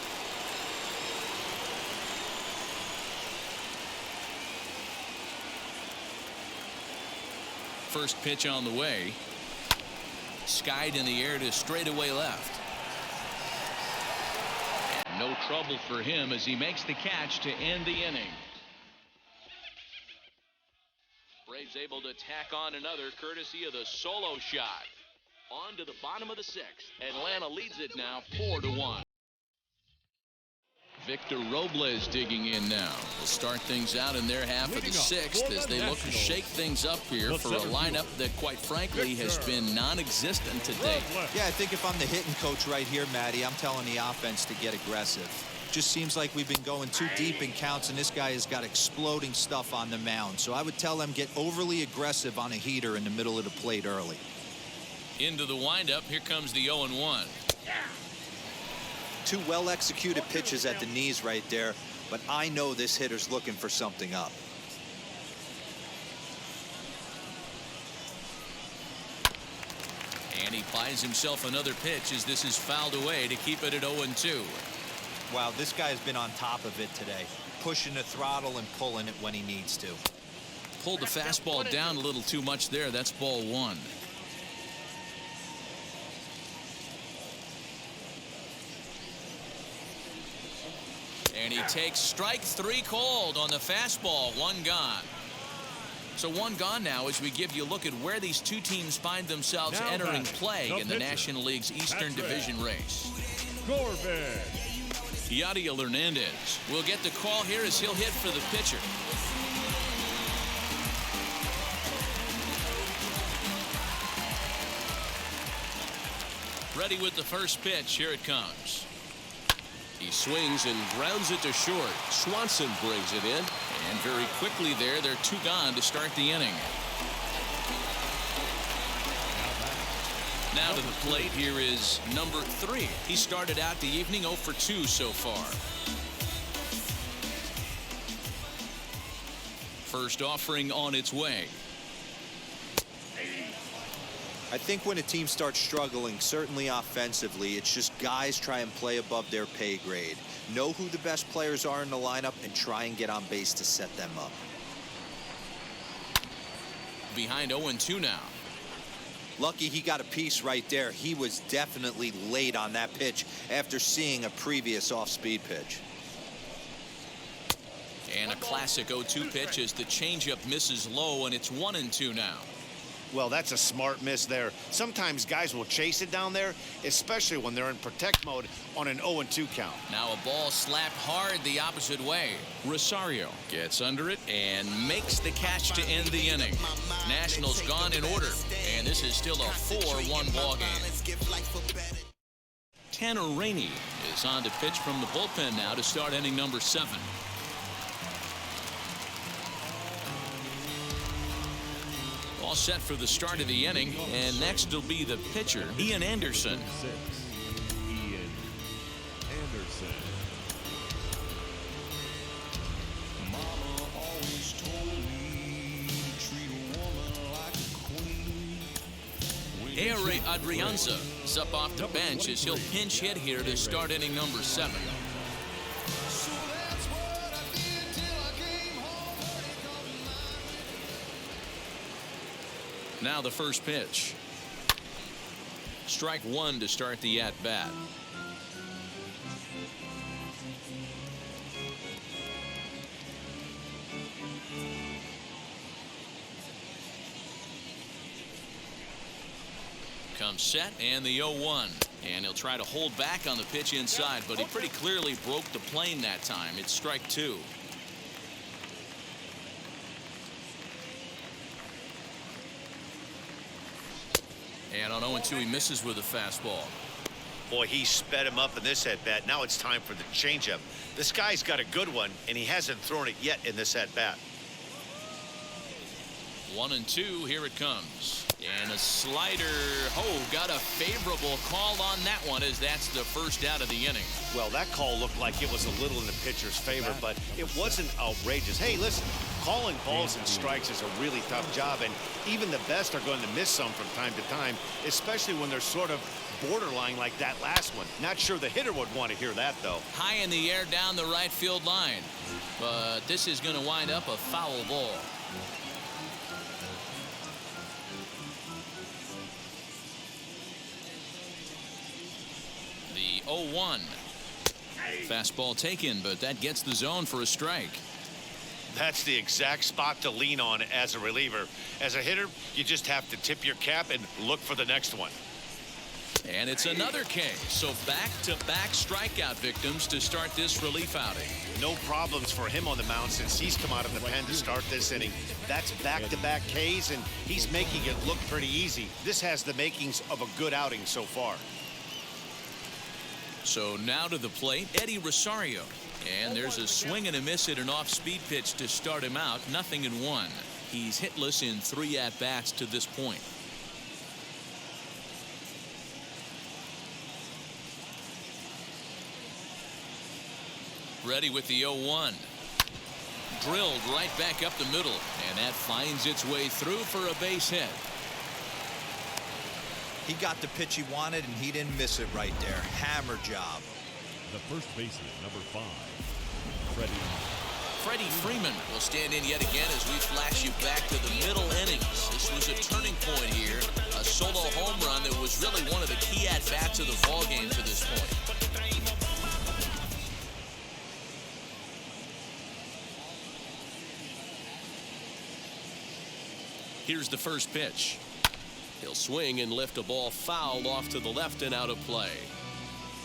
First pitch on the way. Skied in the air to straightaway left. And no trouble for him as he makes the catch to end the inning. Braves able to tack on another courtesy of the solo shot. On to the bottom of the 6th. Atlanta leads it now 4-1. Victor Robles digging in now. We'll start things out in their half of the 6th as they look to shake things up here for a lineup that, quite frankly, has been non-existent to date. Yeah, I think if I'm the hitting coach right here, Matty, I'm telling the offense to get aggressive. Just seems like we've been going too deep in counts, and this guy has got exploding stuff on the mound. So I would tell them get overly aggressive on a heater in the middle of the plate early. Into the windup. Here comes the 0-1. 2 well-executed pitches at the knees right there, but I know this hitter's looking for something up. And he buys himself another pitch as this is fouled away to keep it at 0-2. Wow, this guy's been on top of it today, pushing the throttle and pulling it when he needs to. Pulled the fastball down a little too much there. That's ball 1. And he takes strike 3 called on the fastball. 1 gone. So 1 gone now as we give you a look at where these 2 teams find themselves entering play in the National League's Eastern Division race. Corbin. Yadiel Hernandez will get the call here as he'll hit for the pitcher. Ready with the first pitch. Here it comes. He swings and grounds it to short. Swanson brings it in. And very quickly there, they're 2 gone to start the inning. Now to the plate, here is number 3. He started out the evening 0 for 2 so far. First offering on its way. I think when a team starts struggling, certainly offensively, it's just guys try and play above their pay grade. Know who the best players are in the lineup and try and get on base to set them up. Behind 0-2 now. Lucky he got a piece right there. He was definitely late on that pitch after seeing a previous off-speed pitch. And a classic 0-2 pitch as the changeup misses low, and it's 1-2 now. Well, that's a smart miss there. Sometimes guys will chase it down there, especially when they're in protect mode on an 0-2 count. Now a ball slapped hard the opposite way. Rosario gets under it and makes the catch to end the inning. Nationals gone in order, and this is still a 4-1 ball game. Tanner Rainey is on to pitch from the bullpen now to start inning number 7. All set for the start of the inning, and next will be the pitcher, Ian Anderson. Ian Anderson. Mama always told me, treat a woman like a queen. Ere Adrianza He's up off the bench as he'll pinch hit here to start inning number 7. Now the first pitch. Strike 1 to start the at-bat. Comes set and the 0-1. And he'll try to hold back on the pitch inside, but he pretty clearly broke the plane that time. It's strike 2. And on 0-2, he misses with a fastball. Boy, he sped him up in this at-bat. Now it's time for the changeup. This guy's got a good one, and he hasn't thrown it yet in this at-bat. 1-2, here it comes. And a slider. Oh, got a favorable call on that one, as that's the first out of the inning. Well, that call looked like it was a little in the pitcher's favor, but it wasn't outrageous. Hey, listen, calling balls and strikes is a really tough job, and even the best are going to miss some from time to time, especially when they're sort of borderline like that last one. Not sure the hitter would want to hear that, though. High in the air down the right field line. But this is going to wind up a foul ball. The 0-1. Fastball taken, but that gets the zone for a strike. That's the exact spot to lean on as a reliever. As a hitter, you just have to tip your cap and look for the next one. And it's another K. So back-to-back strikeout victims to start this relief outing. No problems for him on the mound since he's come out of the pen to start this inning. That's back-to-back Ks, and he's making it look pretty easy. This has the makings of a good outing so far. So now to the plate, Eddie Rosario. And there's a swing and a miss at an off-speed pitch to start him out. 0-1. He's hitless in 3 at-bats to this point. Ready with the 0-1. Drilled right back up the middle, and that finds its way through for a base hit. He got the pitch he wanted, and he didn't miss it right there. Hammer job. The first baseman, number 5, Freddie Freeman will stand in yet again as we flash you back to the middle innings. This was a turning point here. A solo home run that was really one of the key at-bats of the ballgame to this point. Here's the first pitch. He'll swing and lift a ball foul off to the left and out of play.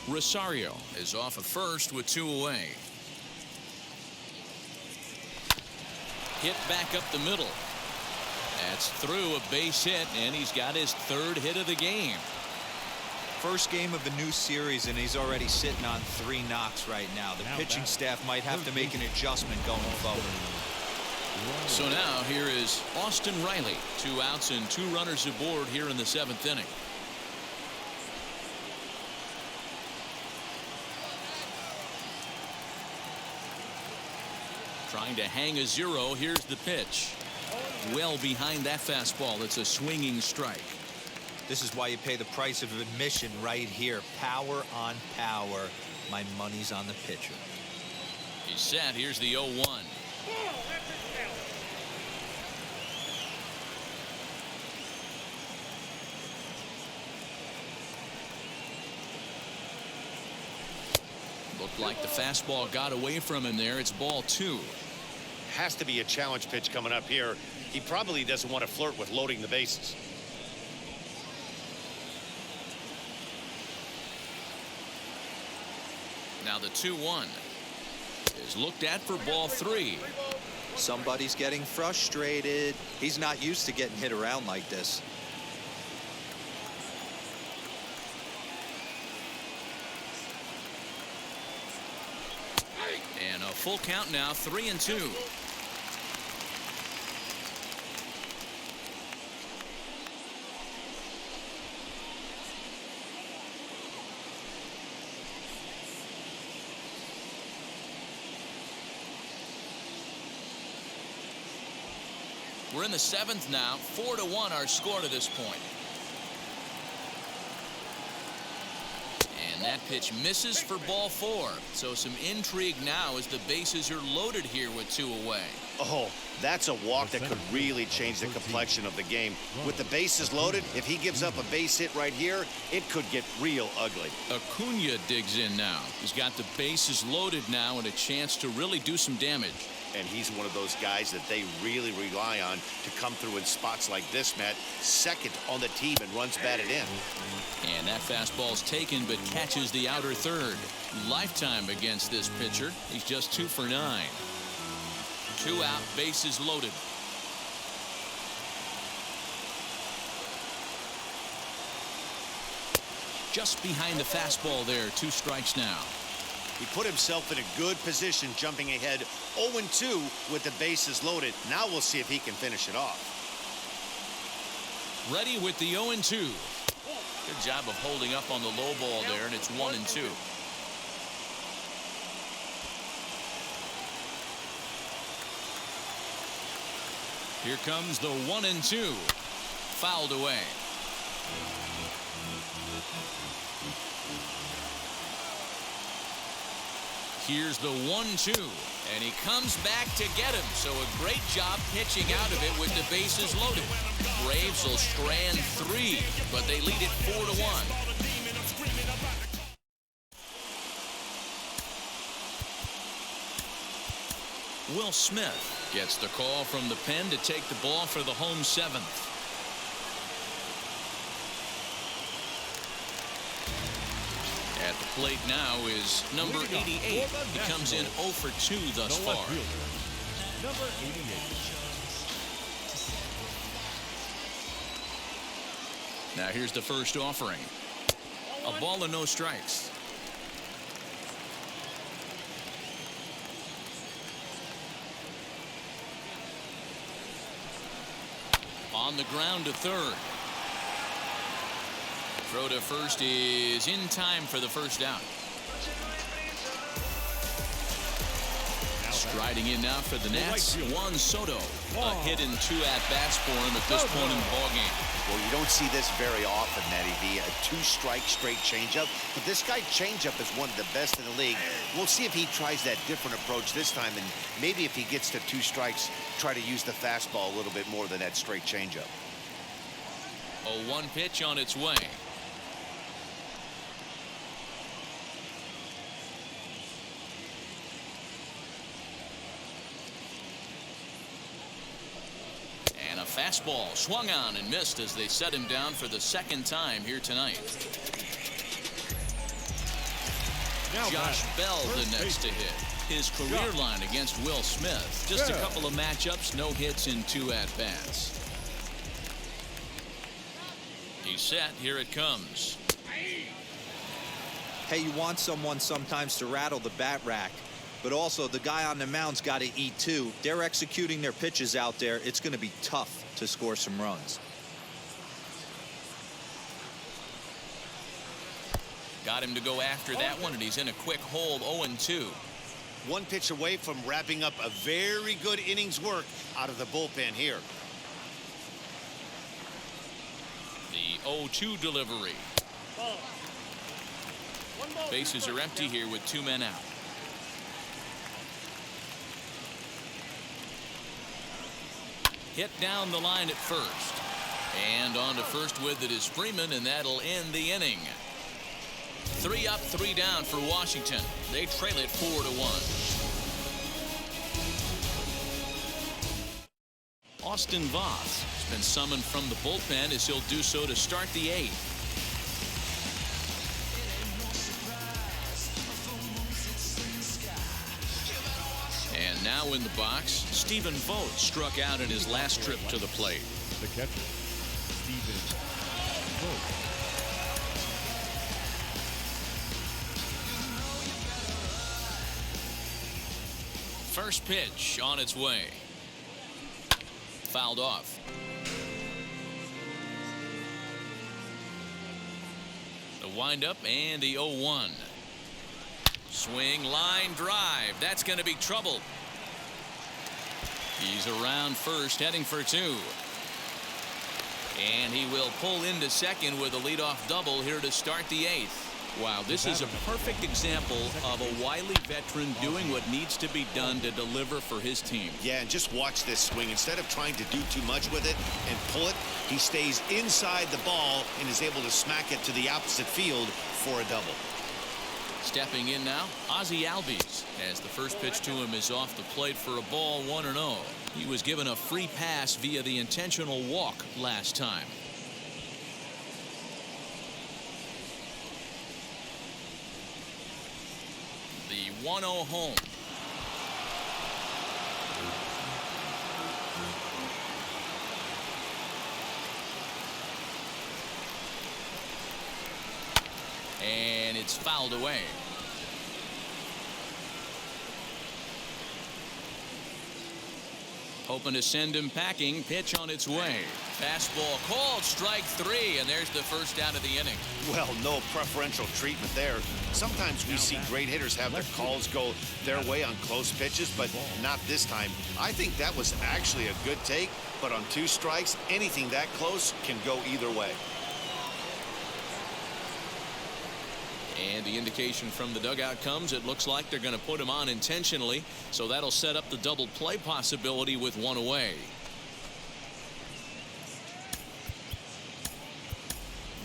Rosario is off at first with 2 away. Hit back up the middle. That's through a base hit, and he's got his 3rd hit of the game. First game of a new series, and he's already sitting on 3 knocks right now. The pitching staff might have to make an adjustment going forward. So now here is Austin Riley. 2 outs and 2 runners aboard here in the 7th inning. Trying to hang a 0. Here's the pitch. Well behind that fastball. It's a swinging strike. This is why you pay the price of admission right here. Power on power. My money's on the pitcher. He's set. Here's the 0-1. Looked like the fastball got away from him there. It's ball 2. Has to be a challenge pitch coming up here. He probably doesn't want to flirt with loading the bases. Now the 2-1 is looked at for ball 3. Somebody's getting frustrated. He's not used to getting hit around like this. And a full count now, 3-2. We're in the 7th now. 4-1 our score to this point. And that pitch misses for ball 4. So some intrigue now as the bases are loaded here with 2 away. Oh, that's a walk that could really change the complexion of the game. With the bases loaded, if he gives up a base hit right here, it could get real ugly. Acuna digs in now. He's got the bases loaded now and a chance to really do some damage. And he's one of those guys that they really rely on to come through in spots like this, Matt. Second on the team and runs batted in. And that fastball's taken but catches the outer third. Lifetime against this pitcher. He's just 2 for 9. 2 out, bases loaded. Just behind the fastball there. 2 strikes now. He put himself in a good position, jumping ahead 0-2 with the bases loaded. Now we'll see if he can finish it off. Ready with the 0-2. Good job of holding up on the low ball there, and it's 1-2. Here comes the 1-2. Fouled away. Here's the 1-2, and he comes back to get him. So a great job pitching out of it with the bases loaded. Braves will strand 3, but they lead it 4-1. Will Smith gets the call from the pen to take the ball for the home 7th. At the plate now is number 88. He comes in 0 for 2 thus far. Number 88. Now here's the first offering. A ball and no strikes. On the ground to third. Throw to first is in time for the first out. Striding in now for the Nats, Juan Soto. A hit in 2 at-bats for him at this point in the ballgame. Well, you don't see this very often, Matty V. A 2-strike straight changeup. But this guy changeup is one of the best in the league. We'll see if he tries that different approach this time. And maybe if he gets to 2 strikes, try to use the fastball a little bit more than that straight changeup. A 1 pitch on its way. And a fastball swung on and missed as they set him down for the 2nd time here tonight. Josh Bell the next to hit. His career line against Will Smith. Just a couple of matchups, no hits in 2 at-bats. He's set. Here it comes. Hey, you want someone sometimes to rattle the bat rack, but also the guy on the mound's got to eat too. They're executing their pitches out there. It's going to be tough to score some runs. Got him to go after that one, and he's in a quick hold. 0-2. 1 pitch away from wrapping up a very good innings work out of the bullpen here. The 0-2 delivery. Bases are empty here with 2 men out. Hit down the line at first. And on to first with it is Freeman, and that'll end the inning. 3 up, 3 down for Washington. They trail it 4-1. Austin Vogt has been summoned from the bullpen as he'll do so to start the 8th. And now in the box, Stephen Vogt struck out in his last trip to the plate. The catcher, Stephen Vogt. First pitch on its way. Fouled off. The windup and the 0-1. Swing, line drive. That's going to be trouble. He's around first, heading for 2. And he will pull into second with a leadoff double here to start the 8th. Wow, this is a perfect example of a wily veteran doing what needs to be done to deliver for his team. Yeah, and just watch this swing. Instead of trying to do too much with it and pull it, he stays inside the ball and is able to smack it to the opposite field for a double. Stepping in now, Ozzie Albies, as the first pitch to him is off the plate for a ball, 1-0. He was given a free pass via the intentional walk last time. The 1-0 home. And it's fouled away. Hoping to send him packing. Pitch on its way. Fastball called, strike 3, and there's the first out of the inning. Well, no preferential treatment there. Sometimes we see great hitters have their calls go their way on close pitches, but not this time. I think that was actually a good take, but on 2 strikes, anything that close can go either way. And the indication from the dugout comes, it looks like they're going to put him on intentionally, so that'll set up the double play possibility with 1 away.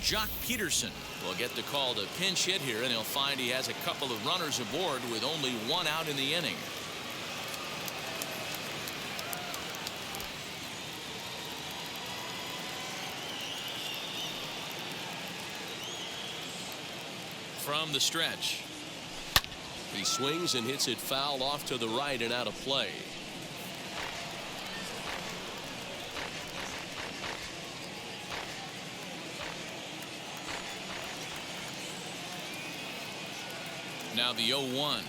Jock Peterson will get the call to pinch hit here, and he'll find he has a couple of runners aboard with only 1 out in the inning. From the stretch, he swings and hits it foul off to the right and out of play. Now the 0-1.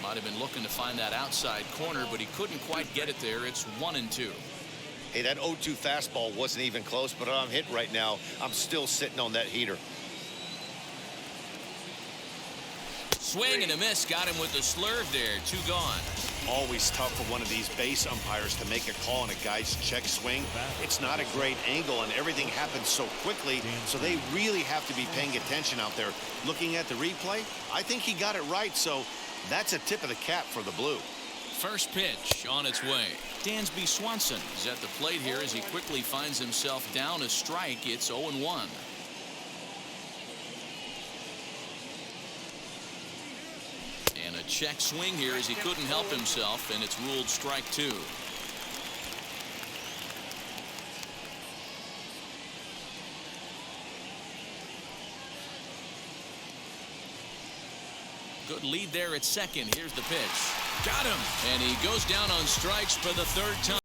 Might have been looking to find that outside corner, but he couldn't quite get it there. It's 1-2. Hey, that 0-2 fastball wasn't even close, but I'm hit right now. I'm still sitting on that heater. Swing and a miss. Got him with the slurve there. 2 gone. Always tough for one of these base umpires to make a call on a guy's check swing. It's not a great angle, and everything happens so quickly, so they really have to be paying attention out there. Looking at the replay, I think he got it right, so that's a tip of the cap for the Blue. First pitch on its way. Dansby Swanson is at the plate here as he quickly finds himself down a strike. It's 0-1. And a check swing here as he couldn't help himself, and it's ruled strike 2. Good lead there at second. Here's the pitch. Got him. And he goes down on strikes for the 3rd time.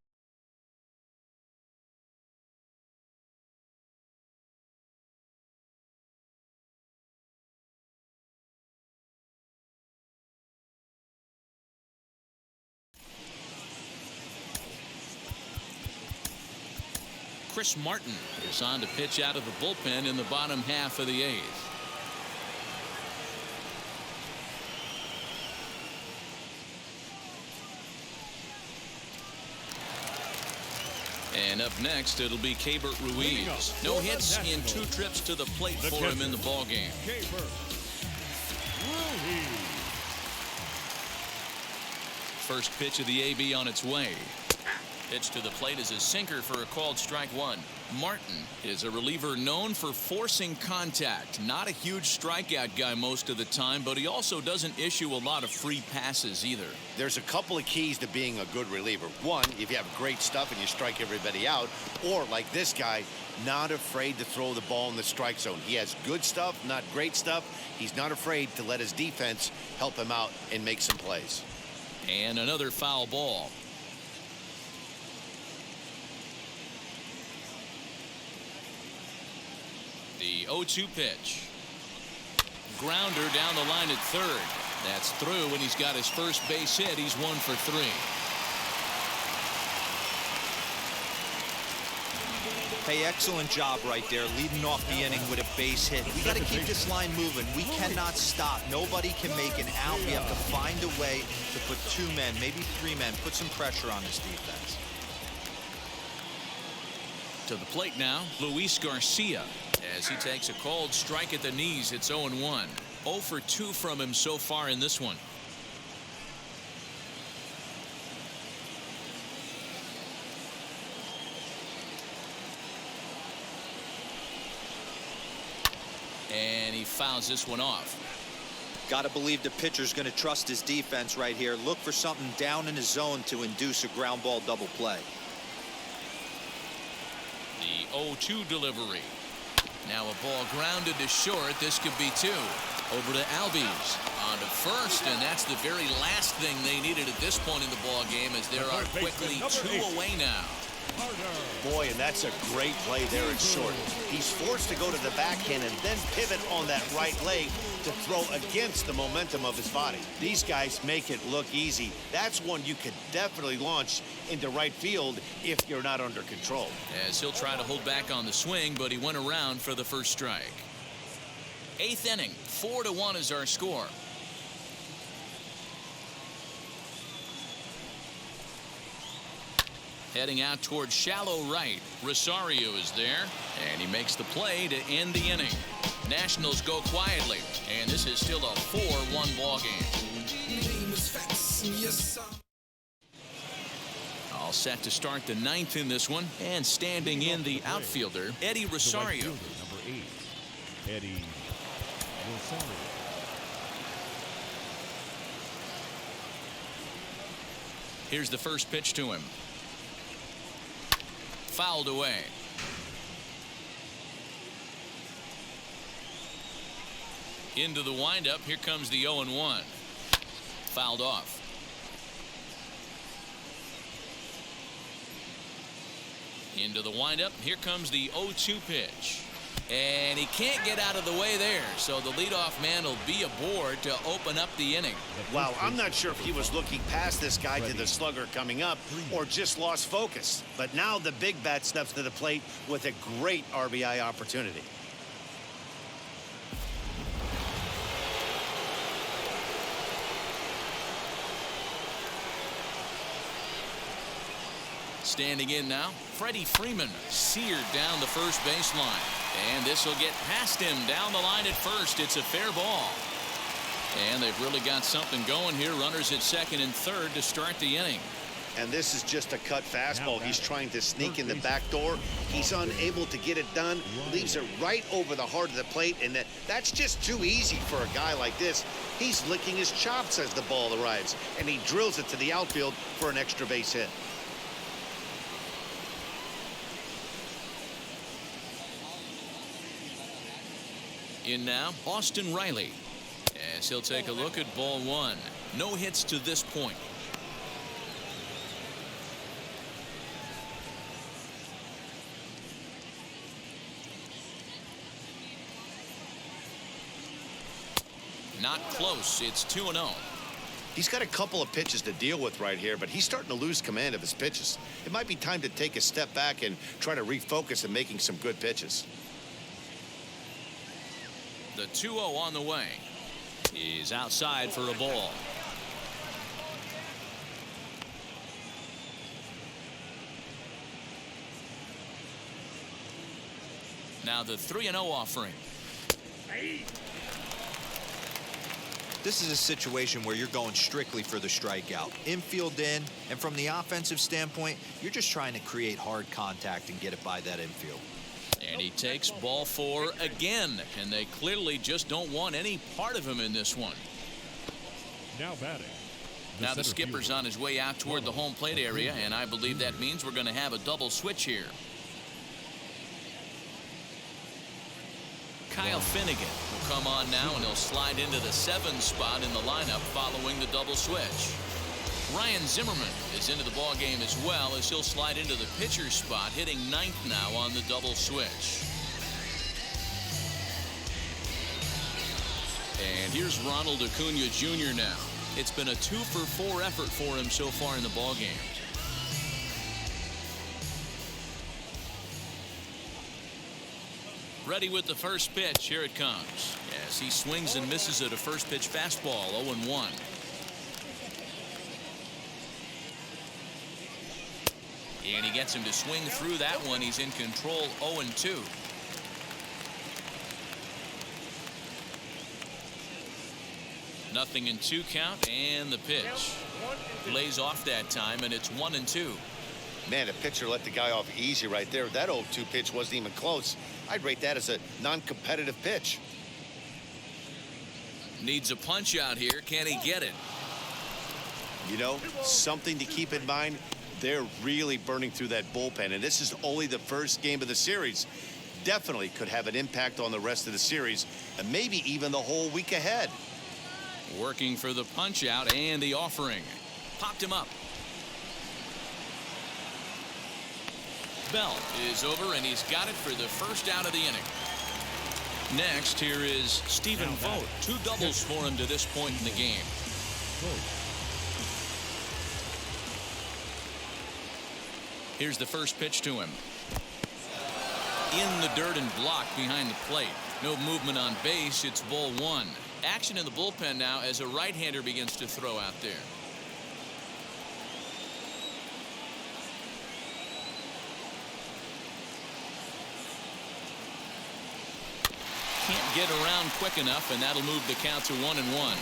Chris Martin is on to pitch out of the bullpen in the bottom half of the 8th. And up next, it'll be Keibert Ruiz. No hits in 2 trips to the plate for him in the ballgame. First pitch of the AB on its way. Pitch to the plate is a sinker for a called strike 1. Martin is a reliever known for forcing contact. Not a huge strikeout guy most of the time, but he also doesn't issue a lot of free passes either. There's a couple of keys to being a good reliever. One, if you have great stuff and you strike everybody out, or like this guy, not afraid to throw the ball in the strike zone. He has good stuff, not great stuff. He's not afraid to let his defense help him out and make some plays. And another foul ball. The 0-2 pitch. Grounder down the line at 3rd. That's through, and he's got his first base hit. He's 1 for 3. Hey, excellent job right there, leading off the inning with a base hit. We got to keep this line moving. We cannot stop. Nobody can make an out. We have to find a way to put 2 men, maybe 3 men, put some pressure on this defense. To the plate now, Luis Garcia, as he takes a cold strike at the knees. It's 0-1. 0 for 2 from him so far in this one. And he fouls this one off. Got to believe the pitcher's going to trust his defense right here. Look for something down in his zone to induce a ground ball double play. The 0-2 delivery. Now a ball grounded to short. This could be 2. Over to Albies on to first, and that's the very last thing they needed at this point in the ball game, as there are quickly 2 away now. Boy, and that's a great play there at short. He's forced to go to the backhand and then pivot on that right leg to throw against the momentum of his body. These guys make it look easy. That's one you could definitely launch into right field if you're not under control. As he'll try to hold back on the swing, but he went around for the first strike. 8th inning, 4-1 is our score. Heading out towards shallow right. Rosario is there, and he makes the play to end the inning. Nationals go quietly, and this is still a 4-1 ball game. All set to start the 9th in this one, and standing in the outfielder, Eddie Rosario. Number 8, Eddie Rosario. Here's the first pitch to him. Fouled away. Into the windup. Here comes the 0-1. Fouled off. Into the windup. Here comes the 0-2 pitch. And he can't get out of the way there, so the leadoff man will be aboard to open up the inning. Wow, I'm not sure if he was looking past this guy to the slugger coming up or just lost focus. But now the big bat steps to the plate with a great RBI opportunity. Standing in now, Freddie Freeman seared down the first baseline. And this will get past him down the line at first. It's a fair ball. And they've really got something going here. Runners at second and third to start the inning. And this is just a cut fastball. He's trying to sneak in the back door. He's unable to get it done. Leaves it right over the heart of the plate. And that's just too easy for a guy like this. He's licking his chops as the ball arrives. And he drills it to the outfield for an extra base hit. In now, Austin Riley, as he'll take a look at ball 1. No hits to this point. Not close. It's 2-0. He's got a couple of pitches to deal with right here, but he's starting to lose command of his pitches. It might be time to take a step back and try to refocus on making some good pitches. The 2-0 on the way. He's outside for a ball. Now the 3-0 offering. This is a situation where you're going strictly for the strikeout. Infield in, and from the offensive standpoint, you're just trying to create hard contact and get it by that infield. And he takes ball 4 again, and they clearly just don't want any part of him in this one. Now batting. Now the skipper's on his way out toward the home plate area, and I believe that means we're going to have a double switch here. Kyle Finnegan will come on now, and he'll slide into the 7 spot in the lineup following the double switch. Ryan Zimmerman is into the ball game as well, as he'll slide into the pitcher spot, hitting 9th now on the double switch. And here's Ronald Acuna Jr. now. It's been a 2-for-4 effort for him so far in the ball game. Ready with the first pitch. Here it comes. As he swings and misses at a first pitch fastball. 0-1. And he gets him to swing through that one. He's in control. 0-2. Nothing in 2 count, and the pitch lays off that time, and it's 1-2. Man, the pitcher let the guy off easy right there. That 0-2 pitch wasn't even close. I'd rate that as a non-competitive pitch. Needs a punch out here. Can he get it? You know, something to keep in mind, they're really burning through that bullpen, and this is only the first game of the series. Definitely could have an impact on the rest of the series, and maybe even the whole week ahead. Working for the punch out and the offering. Popped him up. Bell is over, and he's got it for the first out of the inning. Next, here is Stephen Vogt. 2 doubles for him to this point in the game. Here's the first pitch to him. In the dirt and blocked behind the plate. No movement on base. It's ball 1. Action in the bullpen now as a right-hander begins to throw out there. Can't get around quick enough, and that'll move the count to 1-1.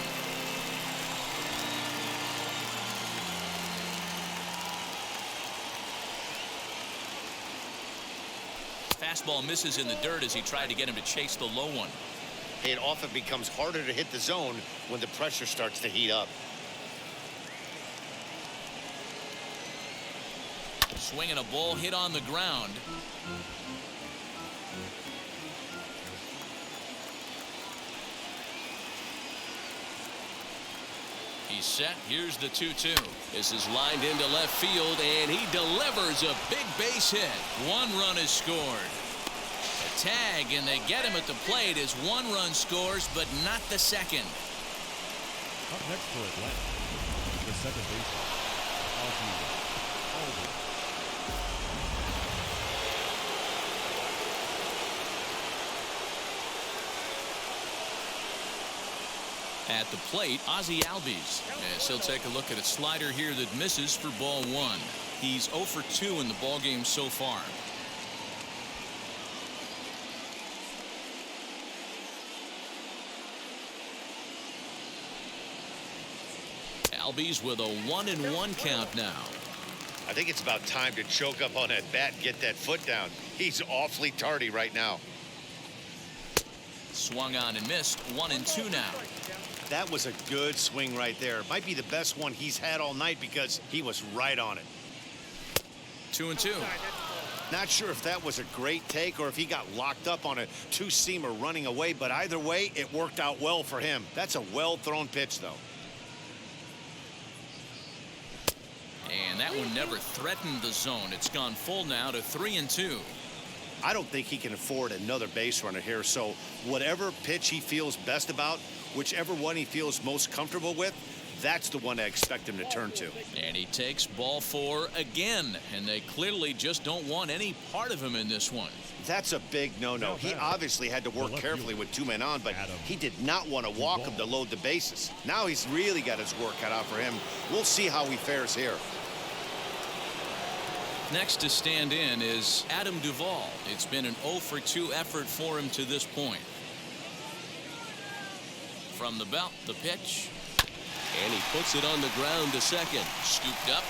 Fastball misses in the dirt as he tried to get him to chase the low one. It often becomes harder to hit the zone when the pressure starts to heat up. Swinging a ball hit on the ground. He's set. Here's the 2-2. This is lined into left field, and he delivers a big base hit. 1 run is scored. A tag, and they get him at the plate as 1 run scores, but not the second. Up next for Atlanta, the second baseman, Ozzie. At the plate, Ozzie Albies. As he'll take a look at a slider here that misses for ball 1. He's 0 for 2 in the ballgame so far. Albies with a 1-1 count now. I think it's about time to choke up on that bat and get that foot down. He's awfully tardy right now. Swung on and missed. 1-2 now. That was a good swing right there. Might be the best one he's had all night because he was right on it. 2-2. Not sure if that was a great take or if he got locked up on a 2-seamer running away, but either way, it worked out well for him. That's a well-thrown pitch, though. And that one never threatened the zone. It's gone full now to 3-2. I don't think he can afford another base runner here, so whatever pitch he feels best about, whichever one he feels most comfortable with, that's the one I expect him to turn to. And he takes ball 4 again, and they clearly just don't want any part of him in this one. That's a big no-no. He obviously had to work carefully with 2 men on, but he did not want to walk him to load the bases. Now he's really got his work cut out for him. We'll see how he fares here. Next to stand in is Adam Duvall. It's been an 0 for 2 effort for him to this point. From the belt, the pitch. And he puts it on the ground to second. Scooped up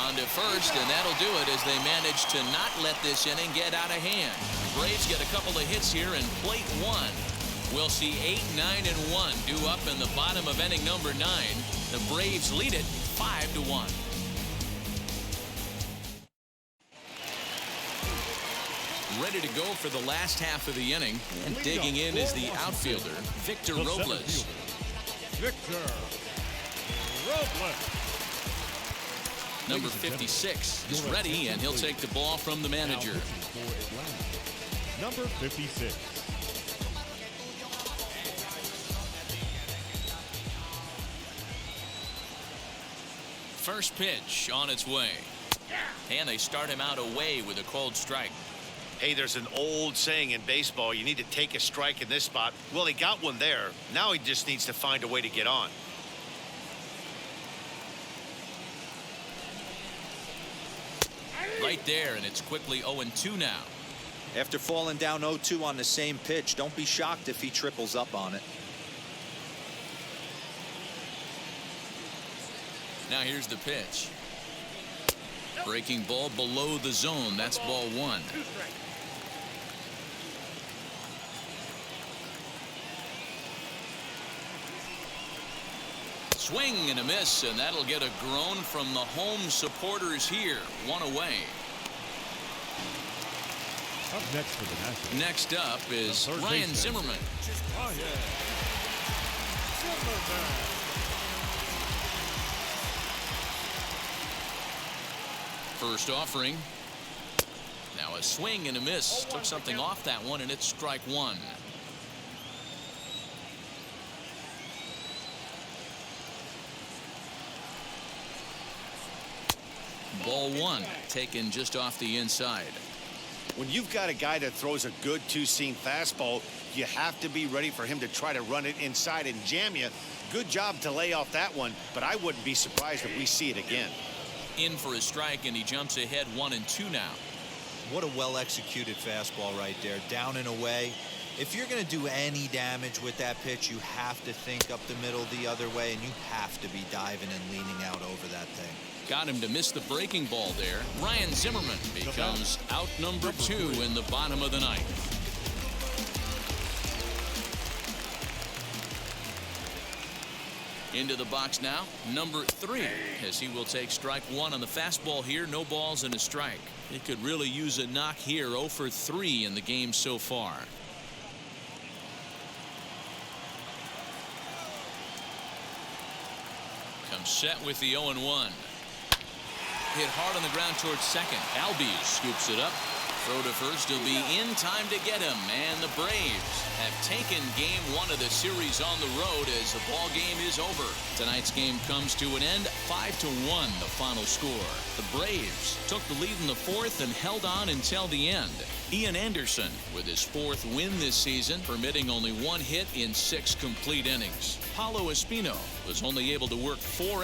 on to first, and that'll do it as they manage to not let this inning get out of hand. Braves get a couple of hits here in plate 1. We'll see 8, 9, and 1 due up in the bottom of inning number 9. The Braves lead it 5-1. Ready to go for the last half of the inning, and digging in is the outfielder, Victor Robles. Victor Robles. Number 56 is ready, and he'll take the ball from the manager. Number 56. First pitch on its way. And they start him out away with a cold strike. Hey, there's an old saying in baseball, you need to take a strike in this spot. Well, he got one there. Now he just needs to find a way to get on. Right there, and it's quickly 0-2 now. After falling down 0-2 on the same pitch, don't be shocked if he triples up on it. Now here's the pitch. Breaking ball below the zone. That's ball one. Swing and a miss, and that'll get a groan from the home supporters here. One away. Up next for the Nationals. Next up is Ryan Zimmerman. First offering. Now a swing and a miss. Took something off that one, and it's strike one. Ball one, taken just off the inside. When you've got a guy that throws a good two-seam fastball, you have to be ready for him to try to run it inside and jam you. Good job to lay off that one, but I wouldn't be surprised if we see it again. In for a strike, and he jumps ahead 1-2 now. What a well-executed fastball right there, down and away. If you're going to do any damage with that pitch, you have to think up the middle the other way, and you have to be diving and leaning out over that thing. Got him to miss the breaking ball there. Ryan Zimmerman becomes out number 2 in the bottom of the ninth. Into the box now, number 3, as he will take strike one on the fastball here. No balls and a strike. He could really use a knock here. 0 for 3 in the game so far. Comes set with the 0-1. Hit hard on the ground towards second. Albies scoops it up. Throw to first. He'll be in time to get him. And the Braves have taken game 1 of the series on the road as the ball game is over. Tonight's game comes to an end. 5-1 the final score. The Braves took the lead in the 4th and held on until the end. Ian Anderson with his 4th win this season, permitting only 1 hit in 6 complete innings. Paolo Espino was only able to work 4